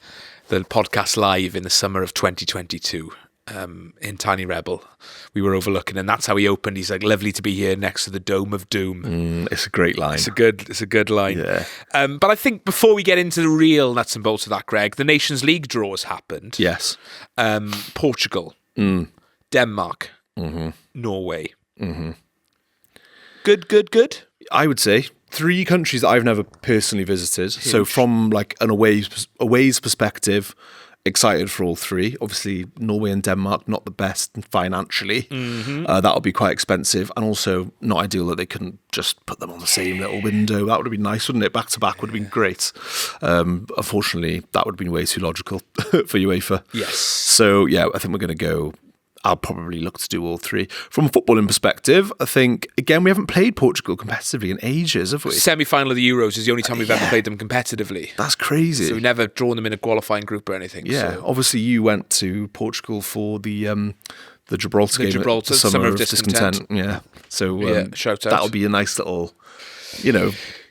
podcast live in the summer of 2022 in Tiny Rebel. We were overlooking, and that's how he opened. He's like, "Lovely to be here next to the Dome of Doom." It's a great line. It's a good line. Yeah. But I think before we get into the real nuts and bolts of that, Greg, the Nations League draw has happened. Yes. Portugal, Denmark, Norway. Good. I would say 3 countries that I've never personally visited. So from like an aways perspective, excited for all 3. Obviously, Norway and Denmark, not the best financially. That'll be quite expensive, and also not ideal that they couldn't just put them on the same little window. That would have been nice, wouldn't it? Back to back would have been great. Unfortunately, that would have been way too logical for UEFA. Yes. So yeah, I think we're going to go. I'll probably look to do all 3. From a footballing perspective, I think, again, we haven't played Portugal competitively in ages, have we? Semi-final of the Euros is the only time we've ever played them competitively. That's crazy. So we've never drawn them in a qualifying group or anything. Yeah, so. Obviously you went to Portugal for the Gibraltar game. Gibraltar, Summer of Discontent. Yeah. So shout out. That'll be a nice little,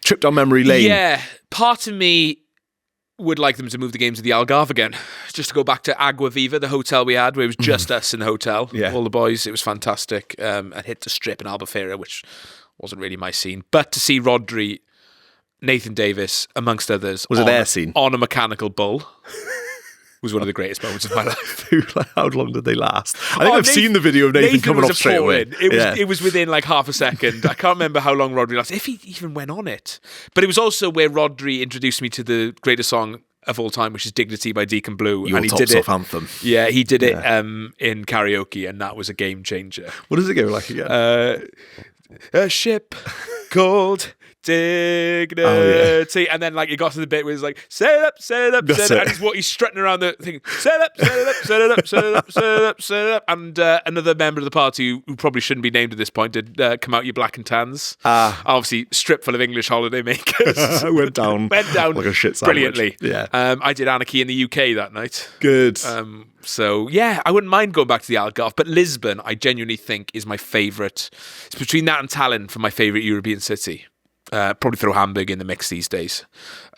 trip down memory lane. Yeah, part of me would like them to move the game to the Algarve again, just to go back to Agua Viva, the hotel we had, where it was just us in the hotel, all the boys. It was fantastic. I hit the strip in Albufeira, which wasn't really my scene, but to see Rodri, Nathan Davis, amongst others, was it their scene on a mechanical bull? Was one of the greatest moments of my life. How long did they last? I think I've seen the video of Nathan coming off straight away. It was within like half a second. I can't remember how long Rodri lasted, if he even went on it. But it was also where Rodri introduced me to the greatest song of all time, which is Dignity by Deacon Blue. Your and he tops did it. off anthem. Yeah, he did it in karaoke, and that was a game changer. What does it go like again? A ship called Dignity, and then like he got to the bit where he's like, set it up, and he's strutting around the thing, set it up, and another member of the party who probably shouldn't be named at this point did Come Out You Black and Tans. Obviously strip full of English holiday makers. went down like a shit sandwich. Brilliantly. Yeah. I did Anarchy in the UK that night. Good. So yeah, I wouldn't mind going back to the Algarve, but Lisbon I genuinely think is my favourite. It's between that and Tallinn for my favourite European city. Probably throw Hamburg in the mix these days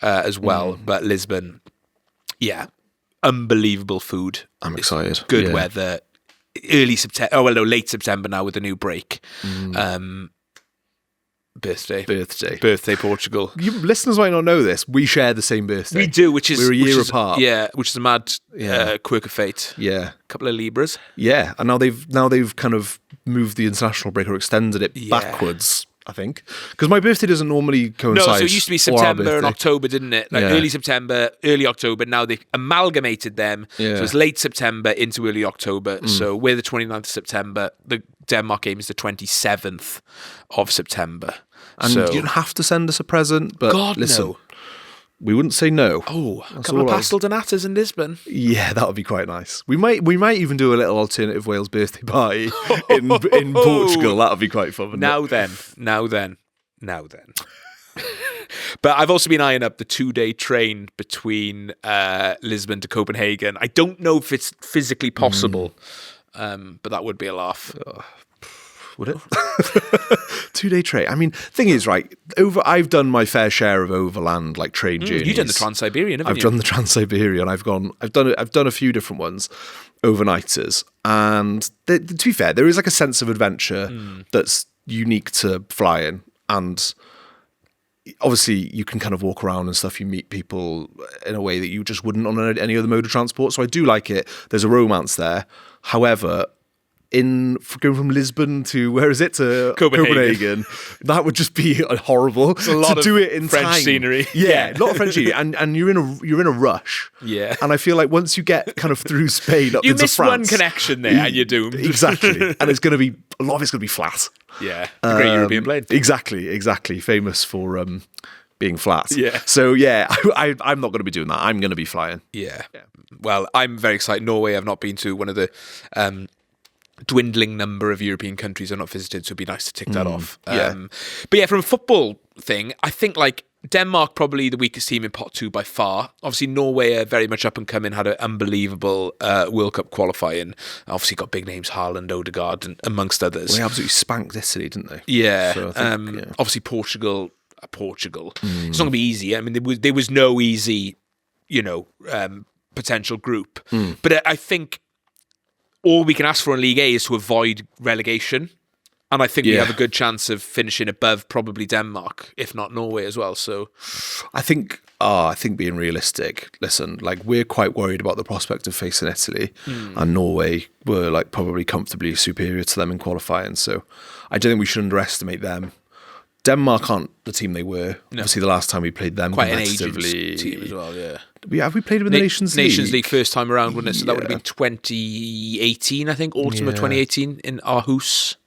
as well. But Lisbon, yeah, unbelievable food. I'm excited. Good weather. Early September. Oh well, no, late September now with the new break. Birthday, Portugal. You listeners might not know this. We share the same birthday. We do, which is we're a year apart. Yeah, which is a mad quirk of fate. Yeah, a couple of Libras. Yeah, and now they've kind of moved the international break or extended it backwards. I think because my birthday doesn't normally coincide. No, so it used to be September and October, didn't it? Like early September, early October. Now they've amalgamated them, so it's late September into early October. So we're the 29th of September. The Denmark game is the 27th of September. And you don't have to send us a present, but God, listen, no. We wouldn't say no. Oh, a couple of pastel donatas in Lisbon. Yeah, that would be quite nice. We might even do a little alternative Wales birthday party in Portugal. That would be quite fun. Now then. But I've also been eyeing up the 2-day train between Lisbon to Copenhagen. I don't know if it's physically possible, but that would be a laugh. Would it? 2-day train. I mean, thing is, right? I've done my fair share of overland like train journeys. You've done the Trans-Siberian, haven't you? I've done the Trans-Siberian. I've done a few different ones, overnighters, and to be fair, there is like a sense of adventure that's unique to flying, and obviously you can kind of walk around and stuff. You meet people in a way that you just wouldn't on any other mode of transport. So I do like it. There's a romance there. However, going from Lisbon to where is it to Copenhagen. That would just be horrible. It's a lot to of do it in French time. scenery. Yeah, a lot of French scenery, and you're in a rush. Yeah. And I feel like once you get kind of through Spain up You into miss France, one connection there and you're doomed. Exactly, and it's going to be a lot of it's going to be flat. Yeah, a great European plane. Exactly. Famous for being flat. Yeah. So yeah, I'm not going to be doing that. I'm going to be flying. Yeah. Well, I'm very excited. Norway, I've not been to. One of the dwindling number of European countries I've not visited, so it'd be nice to tick that off. Yeah. But yeah, from a football thing, I think like Denmark probably the weakest team in pot 2 by far. Obviously, Norway are very much up and coming, had an unbelievable World Cup qualifying. Obviously got big names, Haaland, Odegaard, and amongst others. Well, they absolutely spanked Italy, didn't they? Yeah. So I think, Obviously, Portugal. It's not going to be easy. I mean, there was no easy, potential group. But I think all we can ask for in League A is to avoid relegation. And I think we have a good chance of finishing above probably Denmark, if not Norway as well. So I think being realistic, listen, like we're quite worried about the prospect of facing Italy, and Norway were like probably comfortably superior to them in qualifying. So I don't think we should underestimate them. Denmark aren't the team they were. No. Obviously, the last time we played them quite an aged competitively, team as well. Yeah, have we played them in the Nations League? Nations League first time around, wasn't it? So that would have been 2018, I think, autumn of 2018 in Aarhus.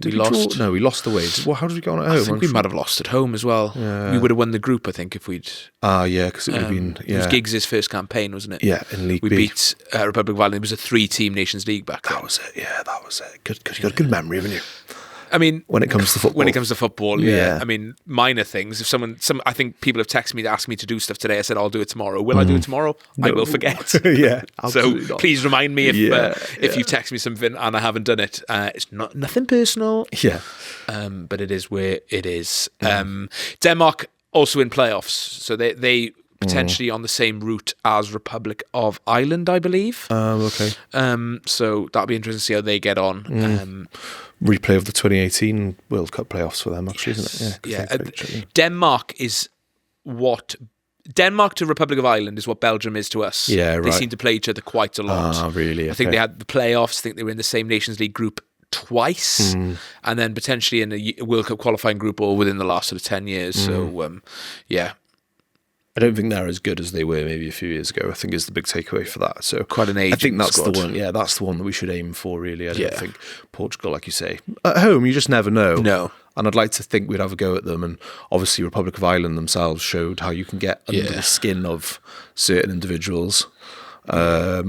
We lost. No, we lost away. How did we go on at home? I think we might have lost at home as well. Yeah. We would have won the group, I think, if we'd. Because it would have been. Yeah. It was Giggs' first campaign, wasn't it? Yeah, in League we B. beat Republic of Ireland. It was a 3-team Nations League back then. That was it. Yeah, that was it. Good. You got a good memory, haven't you? I mean, when it comes to football, yeah. I mean, minor things. If I think people have texted me to ask me to do stuff today. I said I'll do it tomorrow. Will I do it tomorrow? No. I will forget. Yeah, so please remind me if you text me something and I haven't done it. It's nothing personal. Yeah, but it is where it is. Denmark also in playoffs, so they potentially on the same route as Republic of Ireland, I believe. Okay. So that'll be interesting to see how they get on. Replay of the 2018 World Cup playoffs for them, actually, isn't it? Yeah. Denmark to Republic of Ireland is what Belgium is to us. Yeah, right. They seem to play each other quite a lot. Ah, really? I think they had the playoffs. I think they were in the same Nations League group twice, and then potentially in a World Cup qualifying group all within the last sort of 10 years. So, yeah. I don't think they're as good as they were maybe a few years ago, I think is the big takeaway for that. So quite an aging I think that's squad. the one. Yeah, that's the one that we should aim for, really. I don't think Portugal, like you say. At home, you just never know. No. And I'd like to think we'd have a go at them. And obviously Republic of Ireland themselves showed how you can get under the skin of certain individuals. I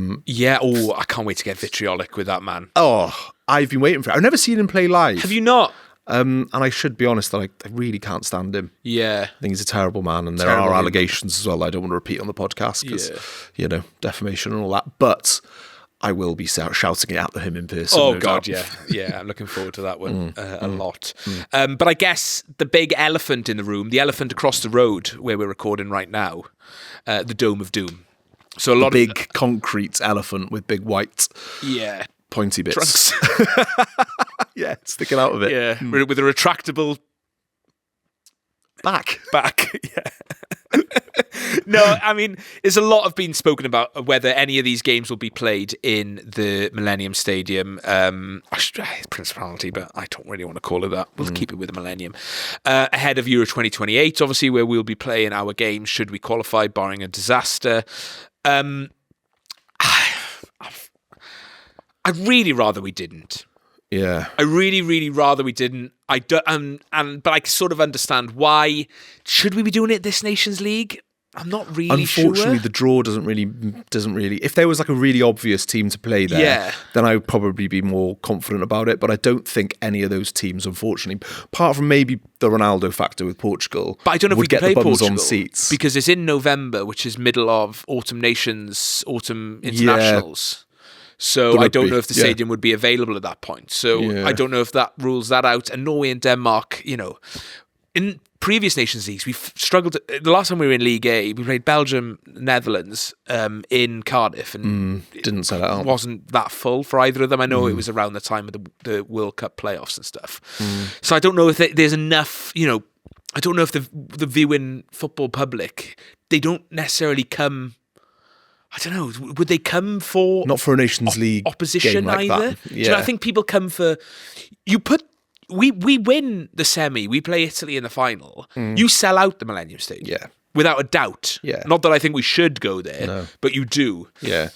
can't wait to get vitriolic with that man. Oh, I've been waiting for it. I've never seen him play live. Have you not? And I should be honest that I really can't stand him. Yeah. I think he's a terrible man, and there are allegations as well that I don't want to repeat on the podcast because, defamation and all that. But I will be shouting it at him in person. Oh, God, yeah. Yeah, I'm looking forward to that one a lot. But I guess the big elephant in the room, the elephant across the road where we're recording right now, the Dome of Doom. So a lot of big concrete elephant with big white pointy bits. Trunks. Yeah, sticking out of it. Yeah, with a retractable back. Yeah. No, I mean, there's a lot of been spoken about whether any of these games will be played in the Millennium Stadium. Principality, but I don't really want to call it that. We'll keep it with the Millennium. Ahead of Euro 2028, obviously, where we'll be playing our games should we qualify, barring a disaster. I'd really rather we didn't. Yeah, I really, really rather we didn't. I don't, but I sort of understand why. Should we be doing it this Nations League? I'm not really sure. Unfortunately, the draw doesn't really. If there was like a really obvious team to play there, then I would probably be more confident about it. But I don't think any of those teams, unfortunately, apart from maybe the Ronaldo factor with Portugal, but I don't know if we get can play the bums Portugal on seats because it's in November, which is middle of autumn internationals. So I don't know if the stadium would be available at that point. So I don't know if that rules that out. And Norway and Denmark, in previous Nations Leagues, we've struggled. The last time we were in League A, we played Belgium, Netherlands in Cardiff, and didn't sell it out. It wasn't that full for either of them. I know it was around the time of the World Cup playoffs and stuff. So I don't know if there's enough. I don't know if the viewing football public, they don't necessarily come. I don't know. Would they come for Not for a Nations League opposition game like either? that. Do you know, I think people come for. We win the semi. We play Italy in the final. You sell out the Millennium Stadium. Yeah. Without a doubt. Yeah. Not that I think we should go there, but you do. Yeah.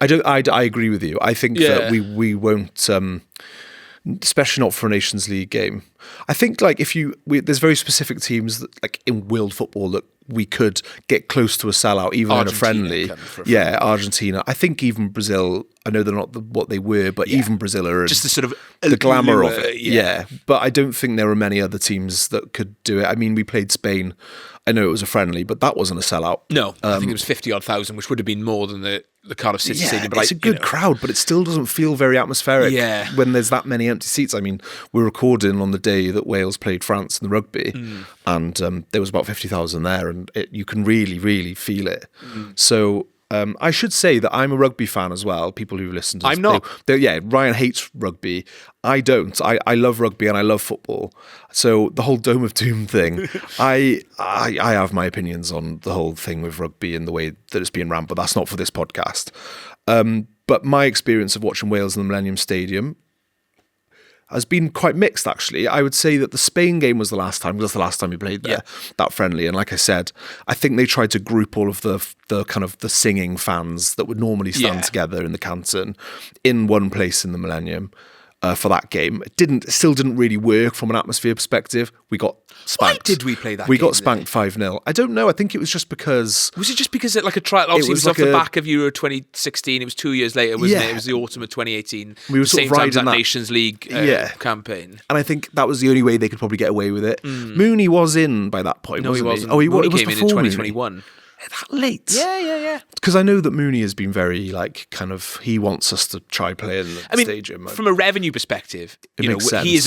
I agree with you. I think that we won't, especially not for a Nations League game. I think like there's very specific teams that, like in world football, that we could get close to a sellout even in a friendly. Yeah, Argentina. I think even Brazil. I know they're not what they were, but even Brazil are just the sort of the glamour of it. Yeah. But I don't think there are many other teams that could do it. I mean, we played Spain. I know it was a friendly, but that wasn't a sellout. No, I think it was 50,000, which would have been more than the Cardiff City Stadium. But it's a good crowd, but it still doesn't feel very atmospheric when there's that many empty seats. I mean, we're recording on the day that Wales played France in the rugby, and there was about 50,000 there, and you can really, really feel it. So I should say that I'm a rugby fan as well. People who listen to this, I'm not. Ryan hates rugby. I don't. I love rugby and I love football. So the whole Dome of Doom thing, I have my opinions on the whole thing with rugby and the way that it's being ran, but that's not for this podcast. But my experience of watching Wales in the Millennium Stadium has been quite mixed, actually. I would say that the Spain game was the last time, because that's the last time we played there, that friendly. And like I said, I think they tried to group all of the kind of the singing fans that would normally stand together in the canton in one place in the Millennium for that game. It still didn't really work from an atmosphere perspective. We got spanked. Why did we play that We game got spanked 5-0. I don't know. I think it was just because... Was it just because it like a trial? Obviously, it was off the back of Euro 2016. It was 2 years later, wasn't it? It was the autumn of 2018. We were sort of riding that Nations League campaign. And I think that was the only way they could probably get away with it. Mooney was in by that point, wasn't he? Wasn't. Oh, he Mooney was came in before 2021. That late? Yeah. Because I know that Mooney has been very, like, kind of, he wants us to try play in the stadium. From a revenue perspective, makes sense. he is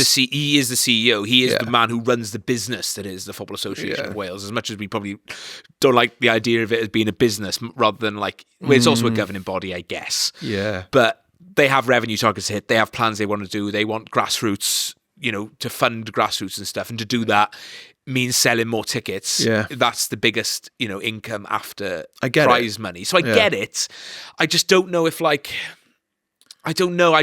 the CEO. He is the man who runs the business that is the Football Association of Wales. As much as we probably don't like the idea of it as being a business, rather than like, it's also a governing body, I guess. Yeah. But they have revenue targets to hit. They have plans they want to do. They want grassroots, to fund grassroots and stuff. And to do that means selling more tickets. Yeah. That's the biggest, income after I get prize money. So I get it. I just don't know if I don't know.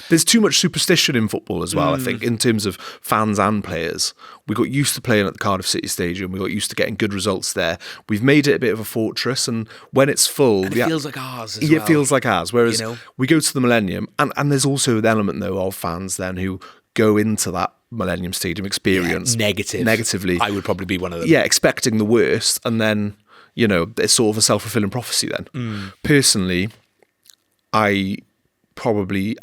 There's too much superstition in football as well, I think, in terms of fans and players. We got used to playing at the Cardiff City Stadium. We got used to getting good results there. We've made it a bit of a fortress, and when it's full... And it feels like ours as well. It feels like ours, whereas we go to the Millennium, and there's also an element, though, of fans then who go into that Millennium Stadium experience negatively. I would probably be one of them. Yeah, expecting the worst, and then, it's sort of a self-fulfilling prophecy then. Personally, I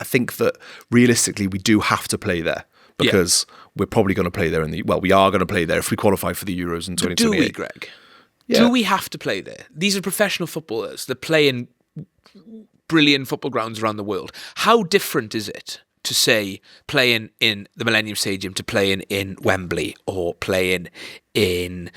think that realistically we do have to play there, because we're probably going to play there we are going to play there if we qualify for the Euros in 2028. Do we, Greg? Yeah. Do we have to play there? These are professional footballers that play in brilliant football grounds around the world. How different is it to say playing in the Millennium Stadium to playing in Wembley, or playing in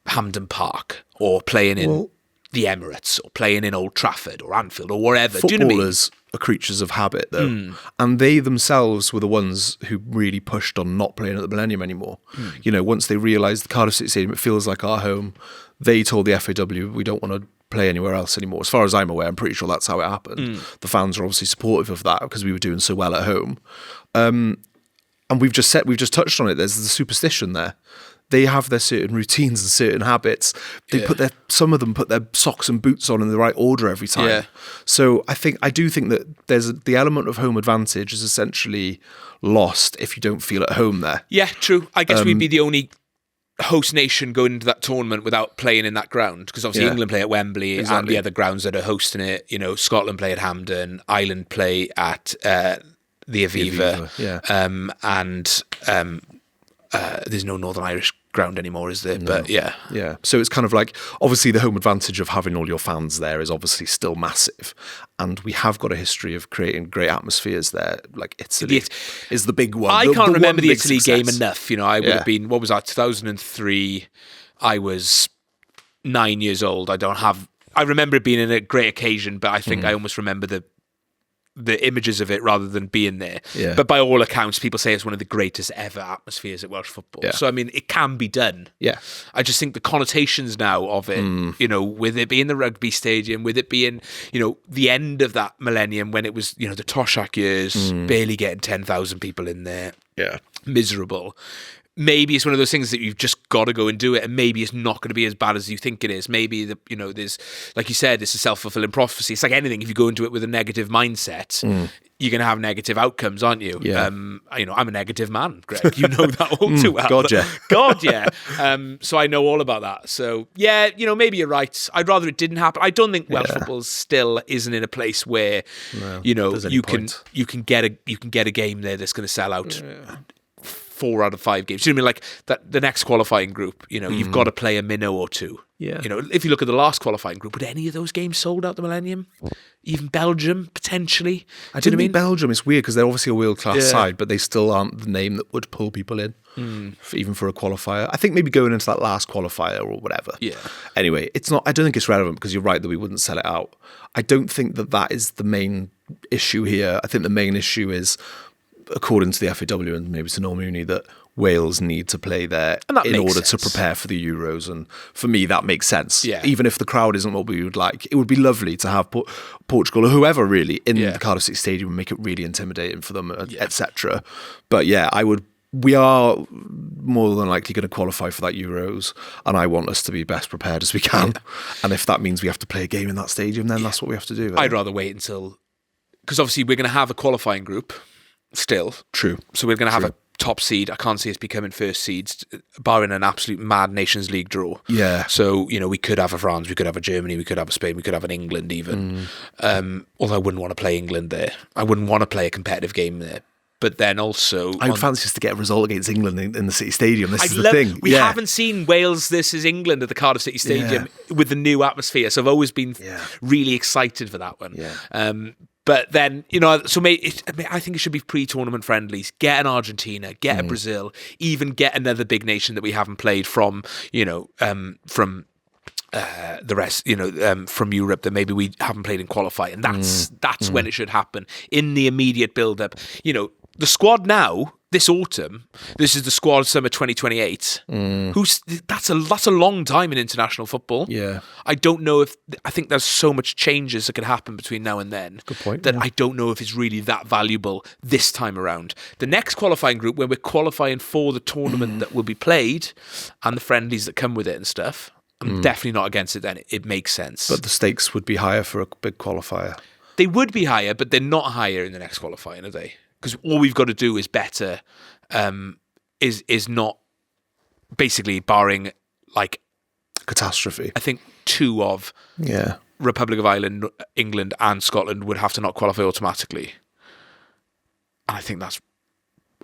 Hampden Park, or playing in the Emirates, or playing in Old Trafford or Anfield or wherever? Footballers Do you know what I mean? Are creatures of habit, though, and they themselves were the ones who really pushed on not playing at the Millennium anymore. Once they realised the Cardiff City Stadium, it feels like our home, they told the FAW, we don't want to play anywhere else anymore. As far as I'm aware, I'm pretty sure that's how it happened. The fans are obviously supportive of that because we were doing so well at home. And we've just touched on it. There's the superstition there. They have their certain routines and certain habits. They some of them put their socks and boots on in the right order every time. Yeah. So I do think that there's the element of home advantage is essentially lost if you don't feel at home there. Yeah, true. I guess we'd be the only host nation going into that tournament without playing in that ground, because obviously England play at Wembley and the other grounds that are hosting it. Scotland play at Hampden, Ireland play at the Aviva. There's no Northern Irish ground anymore, is there? No. But yeah. So it's kind of like, obviously the home advantage of having all your fans there is obviously still massive, and we have got a history of creating great atmospheres there. Like Italy is the big one. I can't remember the Italy game enough. I would have been, what was that, 2003? I was 9 years old. I remember it being a great occasion, but I think I almost remember the images of it rather than being there. Yeah. But by all accounts, people say it's one of the greatest ever atmospheres at Welsh football. Yeah. So, I mean, it can be done. Yeah. I just think the connotations now of it, you know, with it being the rugby stadium, with it being, you know, the end of that millennium when it was, you know, the Toshak years, barely getting 10,000 people in there. Yeah. Miserable. Maybe it's one of those things that you've just got to go and do it, and maybe it's not going to be as bad as you think it is. Maybe there's, like you said, it's a self-fulfilling prophecy. It's like anything. If you go into it with a negative mindset, you're going to have negative outcomes, aren't you? Yeah. You know, I'm a negative man, Greg. You know that all too well. God, yeah. God, yeah. So I know all about that. So yeah, you know, maybe you're right. I'd rather it didn't happen. I don't think Welsh football still isn't in a place where, you know, you can get a game there that's going to sell out. 4 out of 5 games. You know what I mean? Like that, the next qualifying group, you know, you've got to play a minnow or two. Yeah. You know, if you look at the last qualifying group, would any of those games sold out the Millennium? Even Belgium, potentially? I didn't mean Belgium. It's weird because they're obviously a world-class side, but they still aren't the name that would pull people in, even for a qualifier. I think maybe going into that last qualifier or whatever. Yeah. Anyway, it's not. I don't think it's relevant because you're right that we wouldn't sell it out. I don't think that is the main issue here. I think the main issue is, according to the FAW and maybe to Norm Mooney, that Wales need to play there in order to prepare for the Euros. And for me, that makes sense. Yeah. Even if the crowd isn't what we would like, it would be lovely to have Portugal or whoever really in the Cardiff City Stadium and make it really intimidating for them, etc. But yeah, we are more than likely going to qualify for that Euros, and I want us to be best prepared as we can. And if that means we have to play a game in that stadium, then that's what we have to do. I'd rather wait until... Because obviously we're going to have a qualifying group still. True. So we're going to have a top seed. I can't see us becoming first seeds, barring an absolute mad Nations League draw. Yeah. So, you know, we could have a France, we could have a Germany, we could have a Spain, we could have an England even. Although I wouldn't want to play England there. I wouldn't want to play a competitive game there. But then also... I would fancy us to get a result against England in the City Stadium. This is the thing. We haven't seen Wales, this is England at the Cardiff City Stadium with the new atmosphere. So I've always been really excited for that one. Yeah. But then, you know, so I think it should be pre-tournament friendlies. Get an Argentina, get a Brazil, even get another big nation that we haven't played from, you know, from the rest, you know, from Europe that maybe we haven't played in qualifying. That's when it should happen, in the immediate build-up. You know, the squad now, this autumn, this is the squad summer 2028. That's a long time in international football. Yeah. I think there's so much changes that could happen between now and then. Good point. That I don't know if it's really that valuable this time around. The next qualifying group, where we're qualifying for the tournament that will be played and the friendlies that come with it and stuff, I'm definitely not against it then. It makes sense. But the stakes would be higher for a big qualifier. They would be higher, but they're not higher in the next qualifying, are they? Because all we've got to do is better, is not basically barring like catastrophe. I think 2 of Republic of Ireland, England, and Scotland would have to not qualify automatically, and I think that's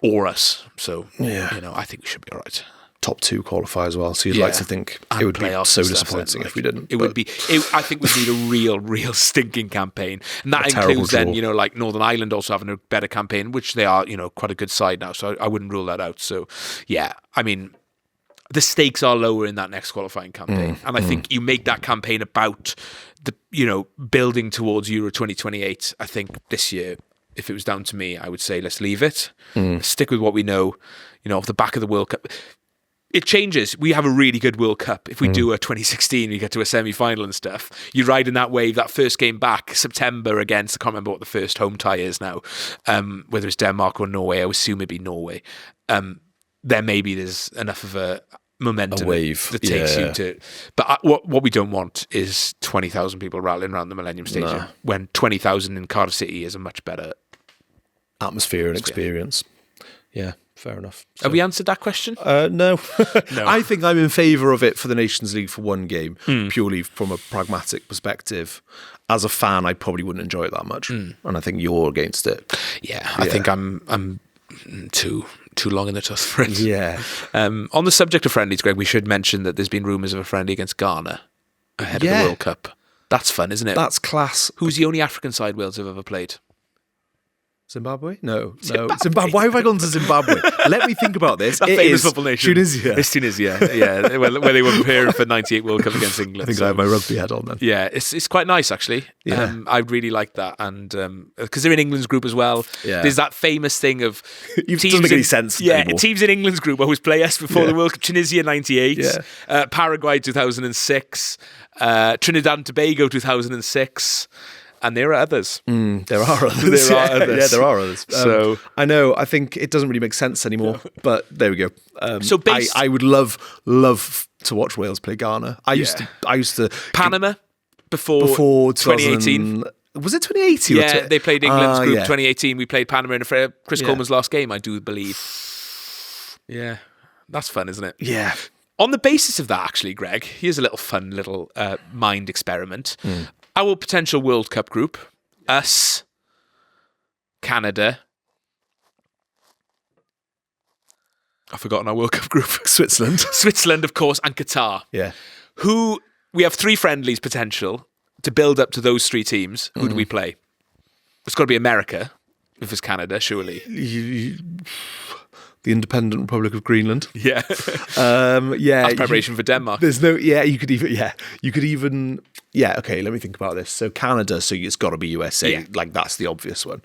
or us. So you know, I think we should be all right. Top 2 qualify as well. So you'd like to think it would be so disappointing if we didn't. It would be. I think we need a real stinking campaign, and that includes then, you know, like Northern Ireland also having a better campaign, which they are, you know, quite a good side now. So I wouldn't rule that out. So yeah, I mean, the stakes are lower in that next qualifying campaign, and I think you make that campaign about the, you know, building towards Euro 2028. I think this year, if it was down to me, I would say let's leave it, stick with what we know. You know, off the back of the World Cup. It changes. We have a really good World Cup. If we do a 2016, we get to a semi-final and stuff. You ride in that wave, that first game back, September against, I can't remember what the first home tie is now, whether it's Denmark or Norway. I would assume it'd be Norway. Then maybe there's enough of a momentum, a wave that takes you to... But what we don't want is 20,000 people rattling around the Millennium Stadium when 20,000 in Cardiff City is a much better atmosphere and experience. Yeah. Fair enough. So, have we answered that question? No. No. I think I'm in favour of it for the Nations League for one game, purely from a pragmatic perspective. As a fan, I probably wouldn't enjoy it that much, and I think you're against it. Yeah, I think I'm too long in the tooth for it. Yeah. On the subject of friendlies, Greg, we should mention that there's been rumours of a friendly against Ghana ahead of the World Cup. That's fun, isn't it? That's class. Who's the only African side Wales have ever played? Zimbabwe? No. Zimbabwe. Why have I gone to Zimbabwe? Let me think about this. That It famous is football nation. Tunisia. It's Tunisia, yeah, where they were preparing for 98 World Cup against England. I think I have my rugby head on then. Yeah, it's quite nice actually. Yeah. I really like that, and because they're in England's group as well. Yeah. There's that famous thing of It doesn't make any sense anymore. teams in England's group always play us before Yeah. the World Cup. Tunisia 98, Paraguay 2006, Trinidad and Tobago 2006. And there are others. There are others. There are others. Yeah, there are others. So- I know. I think it doesn't really make sense anymore. But there we go. So based- I would love to watch Wales play Ghana. I used to Panama before 2018. Was it 2018? Yeah, they played England's group 2018. 2018. We played Panama in Chris Yeah. Coleman's last game, I do believe. Yeah, that's fun, isn't it? Yeah. On the basis of that, actually, Greg, here's a little fun little mind experiment. Our potential World Cup group, us, Canada. I've forgotten our World Cup group. Switzerland, of course, and Qatar. Yeah. Who we have 3 friendlies potential to build up to those 3 teams. Who do we play? It's got to be America, if it's Canada, surely. The Independent Republic of Greenland. Yeah. Yeah. That's preparation for Denmark. There's no. Yeah. You could even. Yeah. Okay. Let me think about this. So Canada. So it's got to be USA. Yeah. Like that's the obvious one.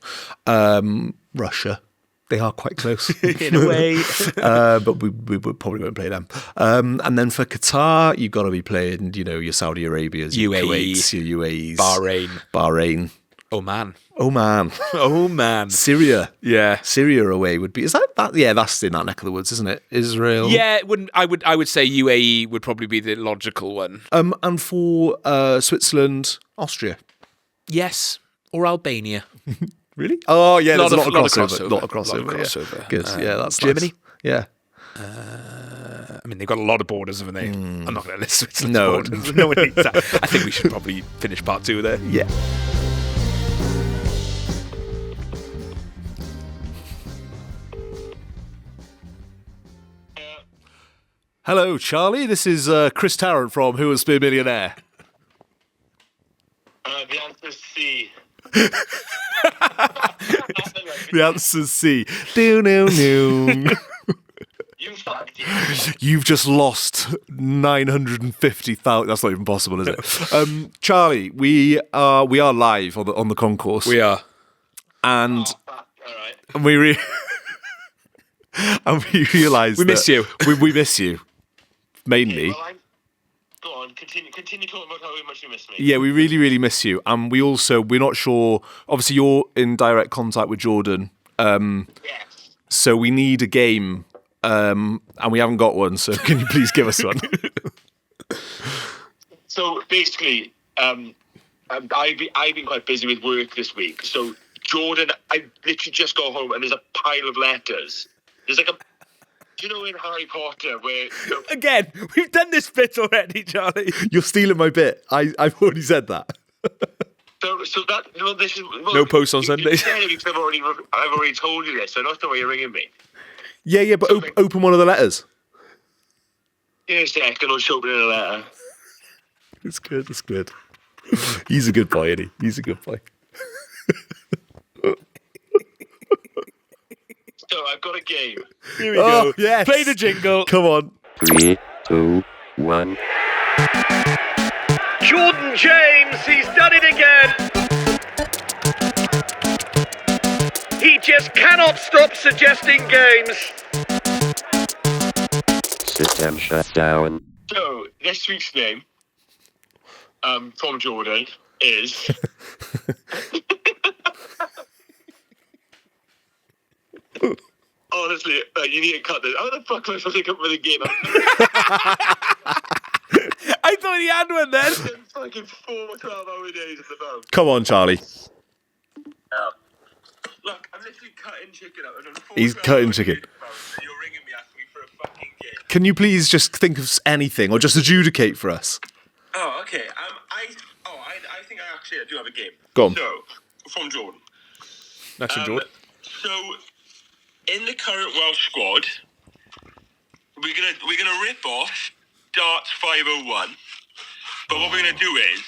Russia. They are quite close In a way. but we probably won't play them. And then for Qatar, you've got to be playing, your Saudi Arabias, your UAE, Kuwaits, your UAEs, Bahrain. Oman, Oh man. Syria. Yeah. Syria away would be. Is that? Yeah, that's in that neck of the woods, isn't it? Israel. Yeah, it wouldn't. I would say UAE would probably be the logical one. And for Switzerland, Austria. Yes, or Albania. Really? Oh yeah, there's a lot of crossover. crossover. Lot of crossover. Yeah. Good. Yeah, that's Germany. Nice. Yeah. I mean, they've got a lot of borders, haven't they? I'm not going to list Switzerland's No. borders. No one needs that. I think we should probably finish part 2 there. Yeah. Hello, Charlie. This is Chris Tarrant from Who Wants to Be a Millionaire? The answer's C. The answer's C. No. You fucked you. You've just lost 950,000. That's not even possible, is it? Charlie, we are live on the concourse. We are. And All right. and we realise We miss you. We miss you mainly. Well, go on. Continue talking about how much you miss me. Yeah, we really, really miss you. And we're not sure. Obviously, you're in direct contact with Jordan. Yes. So we need a game. And we haven't got one. So can you please give us one? So basically, I've been quite busy with work this week. So Jordan, I literally just got home and there's a pile of letters. There's like do you know in Harry Potter where Again, we've done this bit already, Charlie. You're stealing my bit. I've already said that. so that this is No posts on you Sundays. said it because I've already told you this, so not the way you're ringing me. Yeah, but open one of the letters. In a second, I'll show you in a letter. It's good. He's a good boy, isn't he? He's a good boy. So I've got a game. Here we go. Yes. Play the jingle. Come on. 3, 2, 1. Jordan James, he's done it again. He just cannot stop suggesting games. System shut down. So this week's game, from Jordan, is honestly, you need to cut this. How the fuck am I supposed to come up with a game? I thought he had one then. I've been fucking 4 12-hour days on the phone. Come on, Charlie. Look, I'm literally cutting chicken up. And He's cutting chicken. You're ringing me asking me for a fucking game. Can you please just think of anything or just adjudicate for us? Oh, okay. I think I actually do have a game. Go on. So, from Jordan. That's from Jordan. So, in the current Welsh squad, we're gonna rip off Darts 501. But what we're gonna do is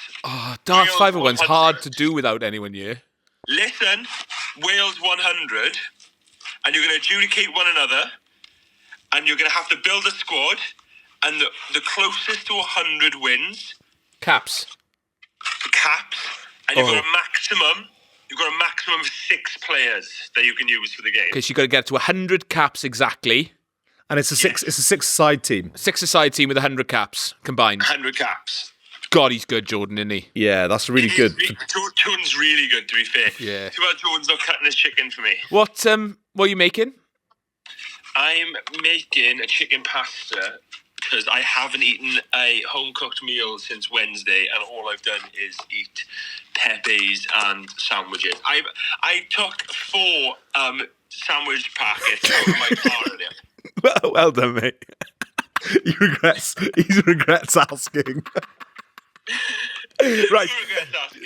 Darts 501's hard to do without anyone here. listen. Wales 100, and you're going to adjudicate one another, and you're going to have to build a squad, and the closest to 100 wins. Caps. And you've got a maximum of 6 players that you can use for the game. Okay, so you've got to get to 100 caps exactly. And it's a six-side team. 6-a-side team with 100 caps combined. 100 caps. God, he's good, Jordan, isn't he? Yeah, that's really good. Jordan's really good, to be fair. Yeah. Too bad Jordan's not cutting his chicken for me. What are you making? I'm making a chicken pasta because I haven't eaten a home-cooked meal since Wednesday, and all I've done is eat pepes and sandwiches. I took 4 sandwich packets out of my car earlier. Well done, mate. He regrets asking. Right.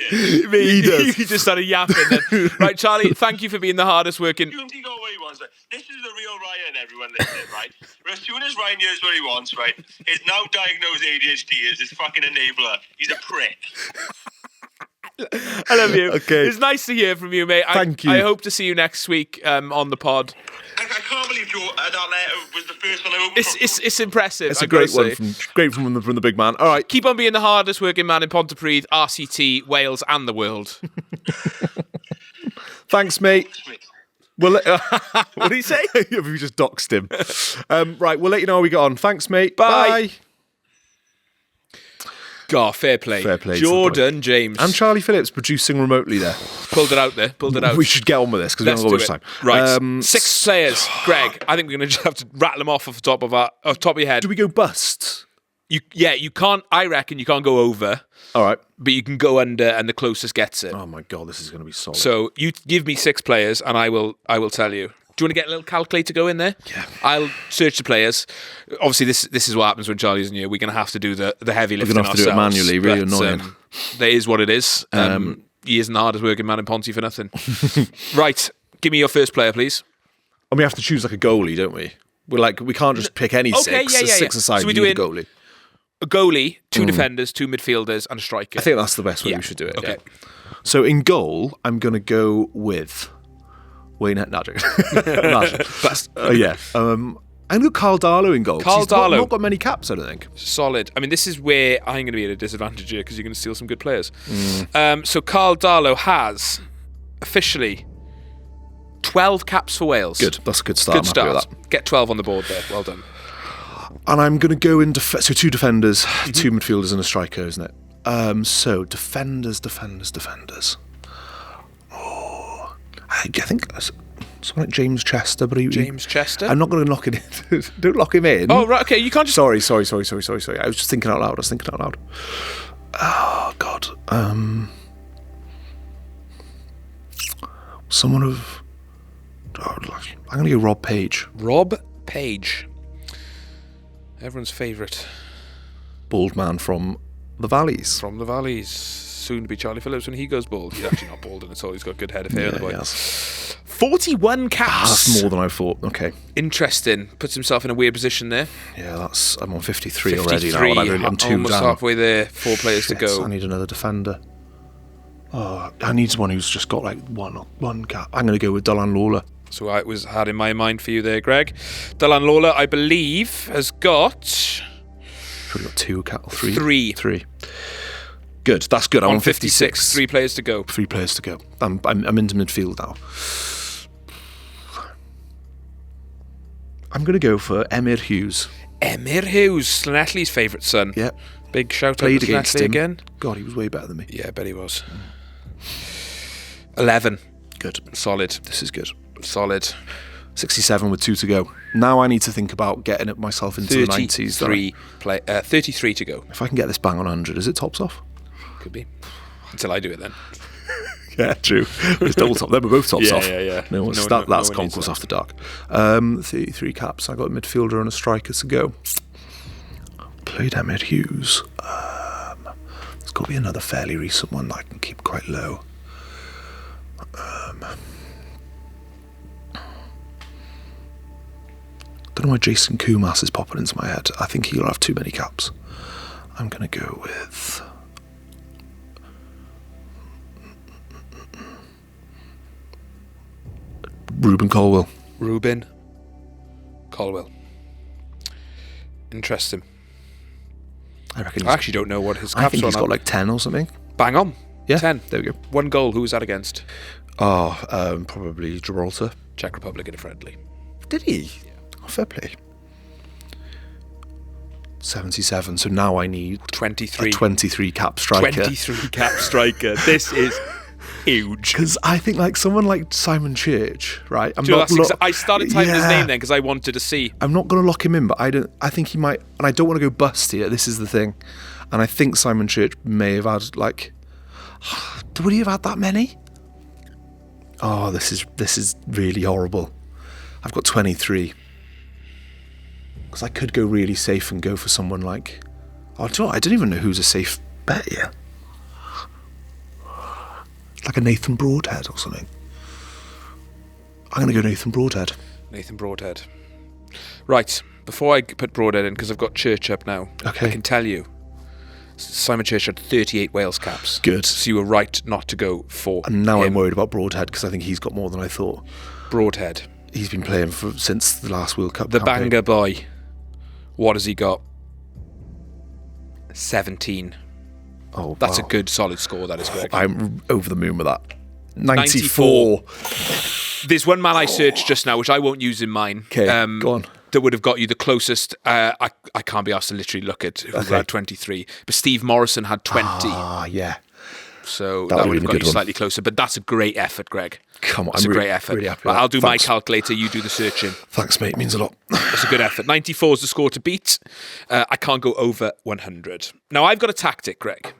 He does. He just started yapping then. Right, Charlie, thank you for being the hardest working. You can go what he wants. This is the real Ryan, everyone listening, right? As soon as Ryan hears what he wants, right, his now diagnosed ADHD is his fucking enabler. He's a prick. I love you. Okay. It's nice to hear from you, mate. Thank you. I hope to see you next week on the pod. I can't believe that letter was the first one I opened. It's impressive. It's a great one from the big man. All right. Keep on being the hardest working man in Pontypridd, RCT, Wales and the world. Thanks, mate. Well, what did he say? We just doxed him. Right, we'll let you know how we got on. Thanks, mate. Bye. God, fair play. Fair play. Jordan James. And Charlie Phillips producing remotely there. Pulled it out. We should get on with this because we haven't got much time. Right. 6 players. Greg, I think we're going to just have to rattle them off the top of your head. Do we go bust? You can't. I reckon you can't go over. All right. But you can go under, and the closest gets it. Oh my God, this is going to be solid. So you give me 6 players, and I will tell you. Do you want to get a little calculator going there? Yeah. I'll search the players. Obviously, this is what happens when Charlie's in here. We're going to have to do the heavy lifting ourselves. We're going to have to do it manually. Really annoying. That is what it is. He isn't the hardest working man in Ponty for nothing. Right. Give me your first player, please. And we have to choose like a goalie, don't we? We can't just pick any 6. Yeah. 6 aside. So we do do a goalie. A goalie, 2 defenders, 2 midfielders, and a striker. I think that's the best way we should do it. Okay. Yeah. So in goal, I'm going to go with Wayne Nadrick. Yeah. I'm going to go Carl Darlow in goal. He's not got many caps, I don't think. Solid. I mean, this is where I'm going to be at a disadvantage here because you're going to steal some good players. So Carl Darlow has officially 12 caps for Wales. Good. That's a good start. Good start. Get 12 on the board there. Well done. And I'm going to go in so 2 defenders, 2 midfielders and a striker, isn't it? So defenders. Oh, I think someone like James Chester, but James Chester? I'm not going to lock it in. Don't lock him in. Oh, right, okay. You can't just... Sorry. I was just thinking out loud. Oh, God. Someone of... I'm going to go Rob Page. Rob Page. Everyone's favourite. Bald man from the Valleys. Soon to be Charlie Phillips when he goes bald. He's actually not bald at all. He's got good head of hair. Yeah, yes. 41 caps. That's more than I thought. Okay. Interesting. Puts himself in a weird position there. Yeah, I'm on 53 already now. I'm 2 almost down. halfway there. 4 players to go. I need another defender. Oh, I need someone who's just got like one cap. I'm going to go with Dylan Lawler. So I had in my mind for you there, Greg. Dylan Lawler, I believe, has got... Probably got 2 caps. 3. Good, that's good. I'm on 56. 3 players to go. 3 players to go. I'm into midfield now. I'm going to go for Emyr Hughes. Emyr Hughes, Llanelli's favourite son. Yeah. Big shout Played out to against him again. God, he was way better than me. Yeah, I bet he was. 11. Good. Solid. This is good. Solid. 67 with 2 to go. Now I need to think about getting it myself into the 90s. 33 to go. If I can get this bang on 100, is it tops off? Could be. Until I do it then. Yeah, true. It's double top. Then we're both tops off. Yeah. That's Concourse After Dark. 33 caps. I got a midfielder and a striker to go. Played Emyr Hughes. There's got to be another fairly recent one that I can keep quite low. Don't know why Jason Kumas is popping into my head. I think he'll have too many caps. I'm going to go with... Ruben Colwell. Ruben Colwell. Interesting. I reckon. I actually don't know what his caps are. I think he's got like 10 or something. Bang on. Yeah. 10. There we go. 1 goal. Who was that against? Probably Gibraltar. Czech Republic in a friendly. Did he? Yeah. Oh, fair play. 77. So now I need 23. A 23 cap striker. 23 cap striker. This is huge. Because I think like someone like Simon Church, right? I started typing his name then because I wanted to see. I'm not going to lock him in, but I think he might, and I don't want to go bust here. This is the thing, and I think Simon Church may have had like. Would he have had that many? Oh, this is really horrible. I've got 23. Because I could go really safe and go for someone like. Oh, do you know what? I don't even know who's a safe bet here. Like a Nathan Broadhead or something. I'm going to go Nathan Broadhead. Nathan Broadhead. Right, before I put Broadhead in, because I've got Church up now, okay. I can tell you, Simon Church had 38 Wales caps. Good. So you were right not to go for And now him. I'm worried about Broadhead, because I think he's got more than I thought. Broadhead. He's been playing since the last World Cup The campaign. banger boy. What has he got? 17. Oh, That's wow. a good, solid score, that is, Greg. I'm over the moon with that. 94. There's one man I searched just now, which I won't use in mine. Okay, go on. That would have got you the closest. I can't be asked to literally look at who had 23. But Steve Morrison had 20. Ah, yeah. So That that would would have have been a got good you one. slightly closer. But that's a great effort, Greg. Come on, That's a great effort. Really happy with Right, that. I'll do Thanks. my calculator, you do the searching. Thanks, mate. It means a lot. That's a good effort. 94 is the score to beat. I can't go over 100. Now, I've got a tactic, Greg.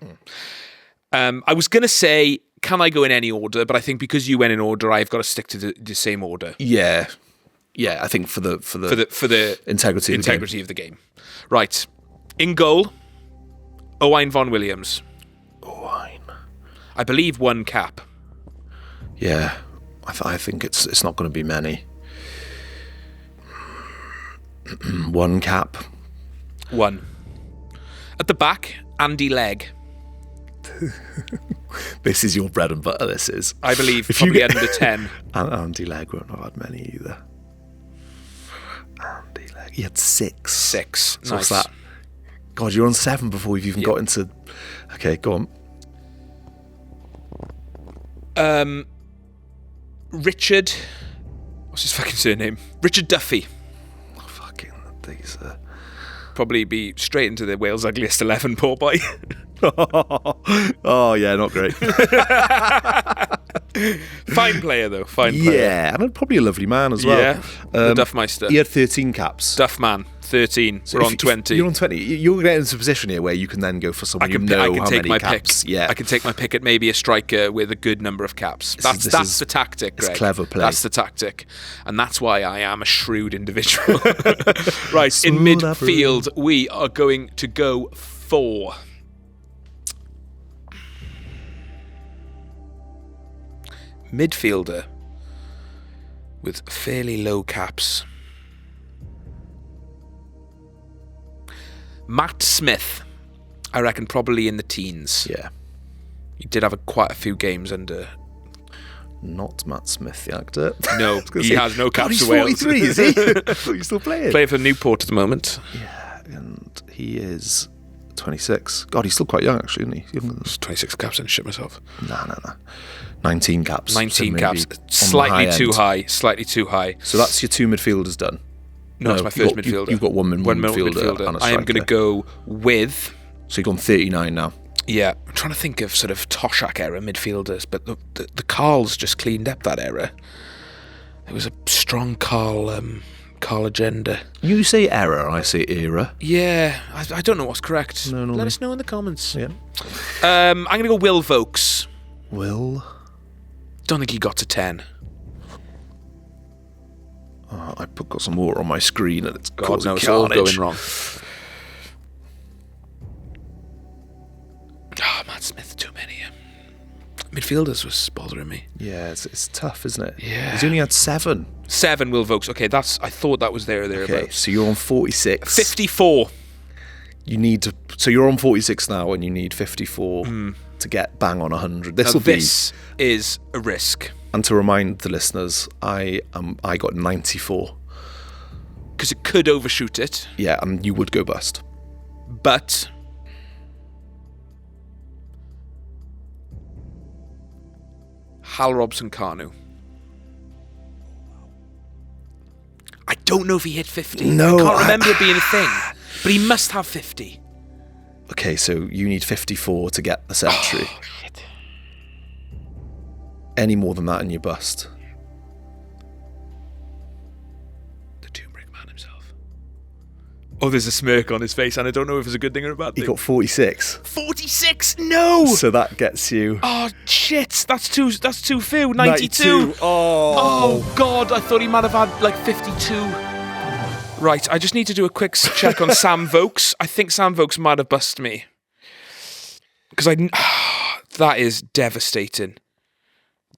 I was going to say, can I go in any order? But I think because you went in order, I've got to stick to the same order. Yeah. Yeah, I think for the integrity of the game. Right. In goal, Owain von Williams. Owain. I believe 1 cap. Yeah. I think it's not going to be many. 1 cap. 1. At the back, Andy Legg. This is your bread and butter, this is. I believe probably under 10. Andy Legg won't have had many either. Andy Legg. He had 6. 6. So Nice. what's that? God, you're on 7 before we've even got into... Okay, go on. Richard... What's his fucking surname? Richard Duffy. Oh, fucking... These Probably be straight into the Wales Ugliest 11, poor boy. Oh, yeah, not great. Fine player, though. Fine player. Yeah, and probably a lovely man as well. Yeah, the Duffmeister. He had 13 caps. Duffman, 13. So We're on 20. You're on 20. You're getting into a position here where you can then go for someone I can how take many my caps. pick. Yeah, I can take my pick at maybe a striker with a good number of caps. That's the tactic, Greg. It's clever play. That's the tactic. And that's why I am a shrewd individual. Right, in midfield, we are going to go for... midfielder with fairly low caps. Matt Smith, I reckon probably in the teens. Yeah. He did have quite a few games under... Not Matt Smith, the actor. No, he has no caps he's for Wales. 43, is he? I thought he's still playing. Playing for Newport at the moment. Yeah, and he is 26. God, he's still quite young, actually, isn't he? Younger than 26 caps and shit myself. No. 19 caps. 19 so caps. maybe Slightly too end. high. Slightly too high. So that's your 2 midfielders done. No, it's my first midfielder. You've got one midfielder and a I am going to striker. go with... So you've gone 39 now. Yeah, I'm trying to think of sort of Toshak era midfielders, but the Carls just cleaned up that era. There was a strong Carl agenda. You say error, I say era. Yeah, I don't know what's correct. No. Let us know in the comments. Yeah. I'm going to go Will Vokes. Will? Don't think he got to 10. I've got some water on my screen and it's God causing knows, it's all carnage. going wrong. Matt Smith, too many. Midfielders was bothering me. Yeah, it's tough, isn't it? Yeah. He's only had 7. 7 Will Vokes. Okay, I thought that was there or thereabouts. Okay, so you're on 46. 54. You need to... So you're on 46 now and you need 54 to to get bang on 100. This is a risk. And to remind the listeners, I got 94. Because it could overshoot it. Yeah, and you would go bust. But Hal Robson-Kanu. I don't know if he hit 50. No, I can't remember it being a thing. But he must have 50. Okay, so you need 54 to get the century. Oh, shit. Any more than that and you bust. The Tomb Brick Man himself. Oh, there's a smirk on his face, and I don't know if it's a good thing or a bad thing. He got 46. 46? No! So that gets you... Oh, shit. That's too few. 92. Oh, God. I thought he might have had, like, 52. Right, I just need to do a quick check on Sam Vokes. I think Sam Vokes might have bust me. Because that is devastating.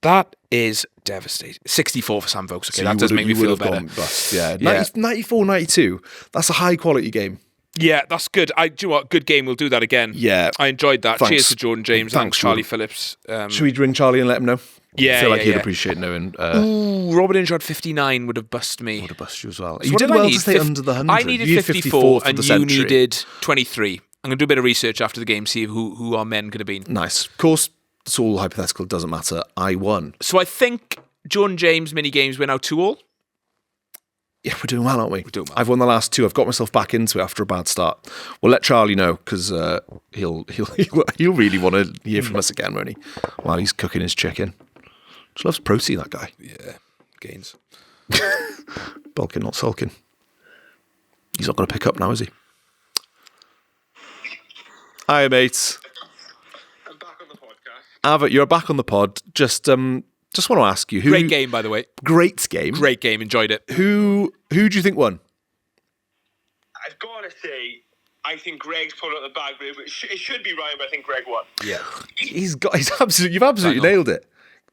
That is devastating. 64 for Sam Vokes. Okay, so that does make me feel better. Bust, yeah. 94, 92. That's a high quality game. Yeah, that's good. Do you know what? Good game. We'll do that again. Yeah. I enjoyed that. Thanks. Cheers to Jordan James. Thanks, Charlie Phillips. Should we ring Charlie and let him know? Yeah, I feel like he'd appreciate knowing. Robert Inshard 59 would have bust me. Would have bust you as well. So you did well to stay under the 100. I needed 54 and you needed 23. I'm going to do a bit of research after the game, see who our men could have been. Nice. Of course, it's all hypothetical. It doesn't matter. I won. So I think Jordan James mini games went out 2-2. Yeah, we're doing well, aren't we? We're doing well. I've won the last 2. I've got myself back into it after a bad start. We'll let Charlie know because he'll really want to hear from us again, won't he? While he's cooking his chicken. Just loves protein, that guy. Yeah, gains. Bulking, not sulking. He's not going to pick up now, is he? Hi, mates. I'm back on the podcast. Ava, you're back on the pod. Just want to ask you. Great game, by the way. Great game. Great game. Enjoyed it. Who do you think won? I've got to say, I think Greg's pulled out the bag, but it should be Ryan, but I think Greg won. Yeah. You've absolutely nailed it.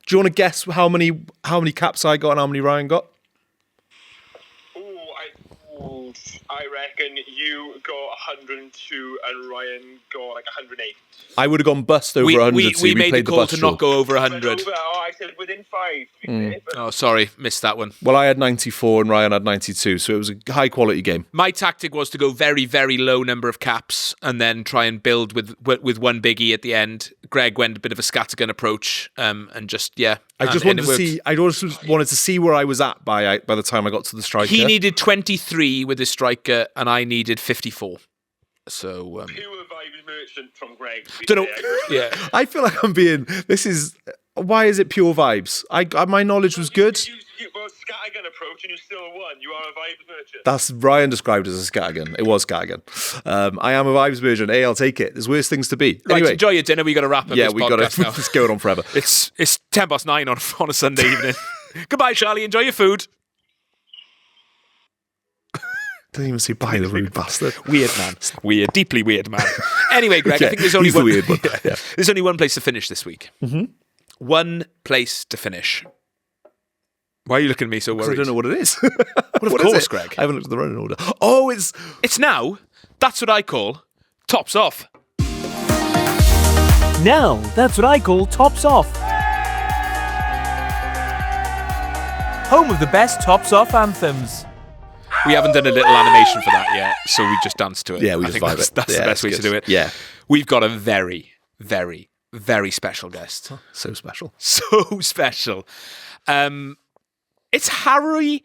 Do you want to guess how many caps I got and how many Ryan got? I reckon you got 102 and Ryan got like 108. I would have gone bust over 100. We made the call to not go over 100. I said within 5. Oh, sorry. Missed that one. Well, I had 94 and Ryan had 92, so it was a high quality game. My tactic was to go very, very low number of caps and then try and build with one biggie at the end. Greg went a bit of a scattergun approach and just, yeah. I just wanted to see. I just wanted to see where I was at by the time I got to the striker. He needed 23 with his striker, and I needed 54. So pure vibes merchant from Greg. Don't know. Yeah, I feel like I'm being. This is. Why is it pure vibes? My knowledge was good. Well, scattergun approach, and you still won. You are a vibes merchant. That's Ryan described as a scattergun. It was scattergun. I am a vibes merchant. Hey, I'll take it. There's worse things to be. Right, anyway, enjoy your dinner. We got to wrap up. Yeah, this we got to. It's going on forever. It's 9:10 on a Sunday evening. Goodbye, Charlie. Enjoy your food. Didn't even say bye, the rude bastard. Weird man. Weird. Deeply weird man. Anyway, Greg, yeah, I think there's only he's one. The weird one. Yeah. There's only one place to finish this week. Mm-hmm. One place to finish. Why are you looking at me so worried? I don't know what it is. Well, of course, Greg. I haven't looked at the running order. Oh, it's now. That's what I call tops off. Now, that's what I call tops off. Home of the best tops off anthems. We haven't done a little animation for that yet, so we just danced to it. Yeah, we just vibe that's, it. That's the best way to do it. Yeah. We've got a very, very, very special guest. So special. So special. It's Harry.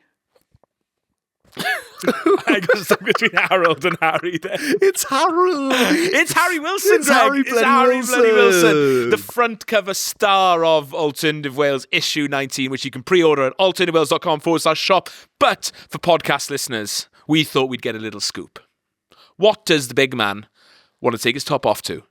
I got stuck between Harold and Harry there. It's Harold. It's Harry Wilson, It's Harry bloody Wilson. The front cover star of Alternative Wales issue 19, which you can pre-order at alternativewales.com/shop. But for podcast listeners, we thought we'd get a little scoop. What does the big man want to take his top off to?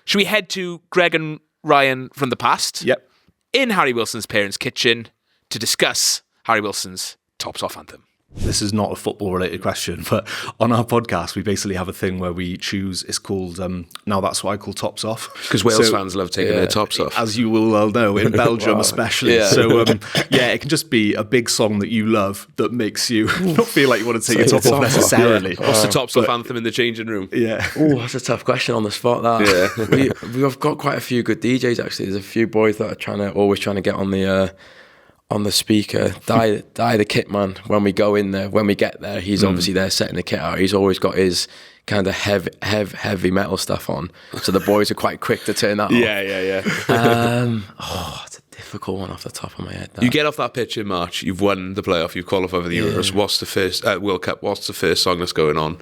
Should we head to Greg and Ryan from the past? Yep. In Harry Wilson's parents' kitchen to discuss Harry Wilson's tops off anthem. This is not a football-related question, but on our podcast, we basically have a thing where we choose, it's called, now that's what I call Tops Off. Because Wales fans love taking their tops off. As you will well know, in Belgium especially. Yeah. So, it can just be a big song that you love that makes you not feel like you want to take your top off necessarily. Yeah. What's the Tops Off anthem in the changing room? Yeah. Oh, that's a tough question on the spot, that. Yeah. We've got quite a few good DJs, actually. There's a few boys that are always trying to get on the speaker. Di the kit man, when we go in there, when we get there, he's obviously there setting the kit out. He's always got his kind of heavy metal stuff on, so the boys are quite quick to turn that off. Yeah. It's a difficult one off the top of my head. You get off that pitch in March, you've won the playoff, you've qualified for the Euros. What's the first World Cup? What's the first song that's going on?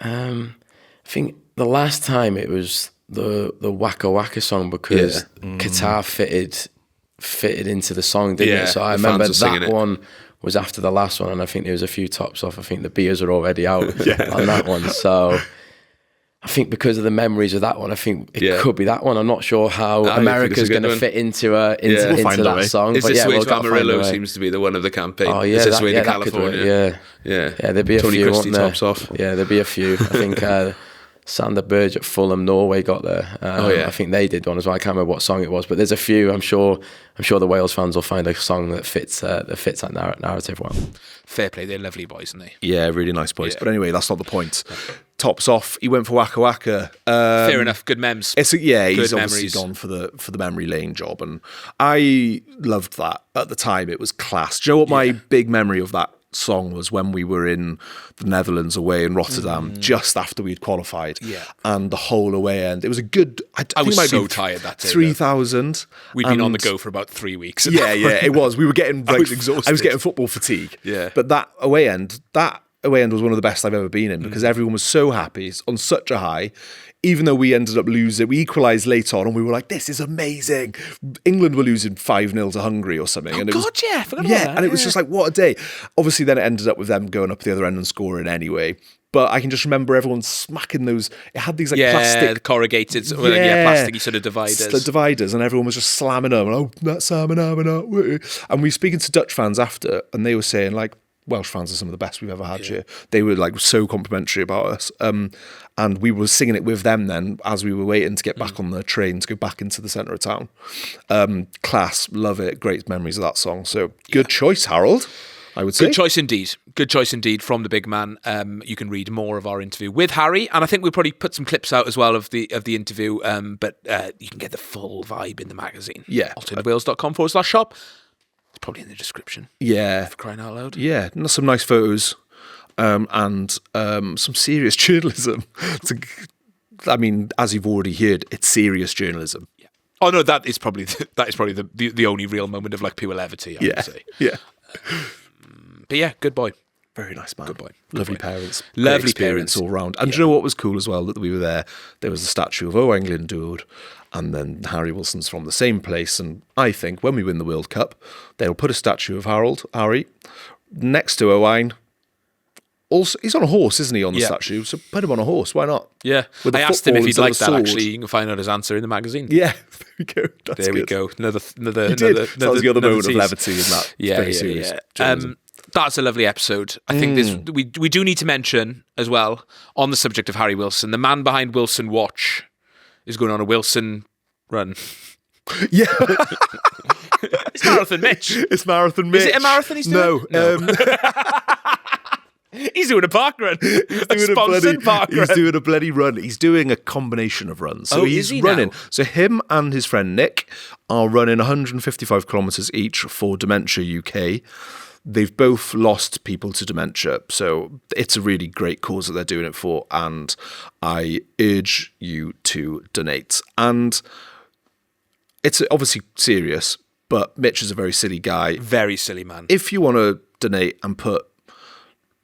I think the last time it was the Waka Waka song, because Qatar fitted into the song, didn't it? So I remember that one was after the last one, and I think there was a few tops off. I think the beers are already out on that one. So I think because of the memories of that one, I think it could be that one. I'm not sure how America's going to fit into that song. Is this Sway to Amarillo seems to be the one of the campaign? Oh yeah, is this Sway to California? Yeah. There'd be a Tony few. Christie tops off. Yeah, there'd be a few. I think Sander Burge at Fulham, Norway got there. I think they did one as well. I can't remember what song it was, but there's a few. I'm sure the Wales fans will find a song that fits that narrative well. Fair play, they're lovely boys, aren't they? Yeah, really nice boys. Yeah. But anyway, that's not the point. Tops Off. He went for Waka Waka. Fair enough. Good memes. He's obviously gone for the memory lane job, and I loved that at the time. It was class. Do you know what my big memory of that song was? When we were in the Netherlands away in Rotterdam, just after we'd qualified, and the whole away end. It was a good. I was so tired that day. 3,000. We'd been on the go for about 3 weeks. Yeah, it was. We were getting. I was exhausted. I was getting football fatigue. Yeah, but that away end was one of the best I've ever been in, because everyone was so happy on such a high. Even though we ended up losing, we equalised late on, and we were like, "This is amazing." England were losing 5-0 to Hungary or something. Oh and I forgot about that. And it was just like, what a day. Obviously, then it ended up with them going up the other end and scoring anyway. But I can just remember everyone smacking those. It had these plastic, corrugated, plasticky sort of dividers, and everyone was just slamming them. And, that's Salmon. And we were speaking to Dutch fans after, and they were saying like, Welsh fans are some of the best we've ever had here. They were like so complimentary about us. And we were singing it with them then as we were waiting to get back on the train to go back into the centre of town. Class, love it. Great memories of that song. So good choice, Harold, I would say. Good choice indeed from the big man. You can read more of our interview with Harry, and I think we'll probably put some clips out as well of the interview, but you can get the full vibe in the magazine. Yeah. alternatewales.com/shop. It's probably in the description. Yeah. For crying out loud. Yeah, some nice photos and some serious journalism. I mean, as you've already heard, it's serious journalism. Yeah. Oh no, that is probably the only real moment of like pure levity, I would say. Yeah. But yeah, good boy. Very nice man. Good boy. Lovely parents. Lovely parents all round. And do you know what was cool as well? That we were there. There was a statue of Owain Glyndwr, and then Harry Wilson's from the same place. And I think when we win the World Cup, they'll put a statue of Harry next to Owain. Also, he's on a horse, isn't he, on the statue? So put him on a horse. Why not? Yeah. I asked him if he'd like that. Actually, you can find out his answer in the magazine. Yeah. There we go. There we go. Another. That was the other moment of levity in that. Yeah. That's a lovely episode. I think we do need to mention as well, on the subject of Harry Wilson, the man behind Wilson Watch is going on a Wilson run. Yeah. It's Marathon Mitch. It's Marathon Mitch. Is it a marathon he's doing? No. He's doing a park run. He's doing a bloody run. He's doing a combination of runs. So he's running. Now? So him and his friend Nick are running 155 kilometres each for Dementia UK. They've both lost people to dementia, so it's a really great cause that they're doing it for, and I urge you to donate. And it's obviously serious, but Mitch is a very silly guy. Very silly man. If you want to donate and put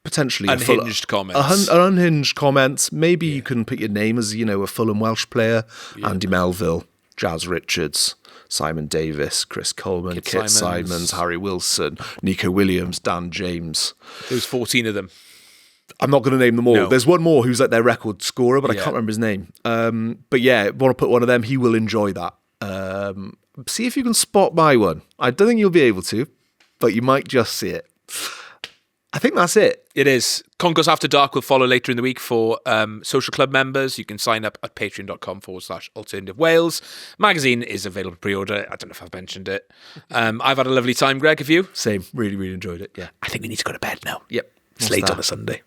potentially unhinged comments, an unhinged comment, maybe you can put your name as, a Fulham Welsh player, Andy Melville, Jazz Richards, Simon Davis, Chris Coleman, Kit Simons, Harry Wilson, Nico Williams, Dan James. There's 14 of them. I'm not going to name them all. No. There's one more who's like their record scorer, but I can't remember his name. But yeah, want to put one of them, he will enjoy that. See if you can spot my one. I don't think you'll be able to, but you might just see it. I think that's it. It is. Concourse After Dark will follow later in the week for social club members. You can sign up at patreon.com/Alternative Wales. Magazine is available pre-order. I don't know if I've mentioned it. I've had a lovely time, Greg. Have you? Same. Really, really enjoyed it. Yeah. I think we need to go to bed now. Yep. It's late on a Sunday.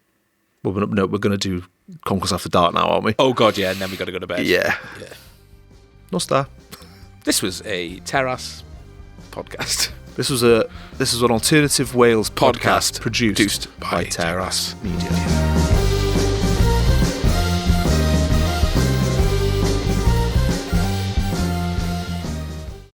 Well, we're going to do Concourse After Dark now, aren't we? Oh, God, yeah. And then we got to go to bed. Yeah. No star. This was a Terrace podcast. This was an Alternative Wales podcast produced by Terrace Media.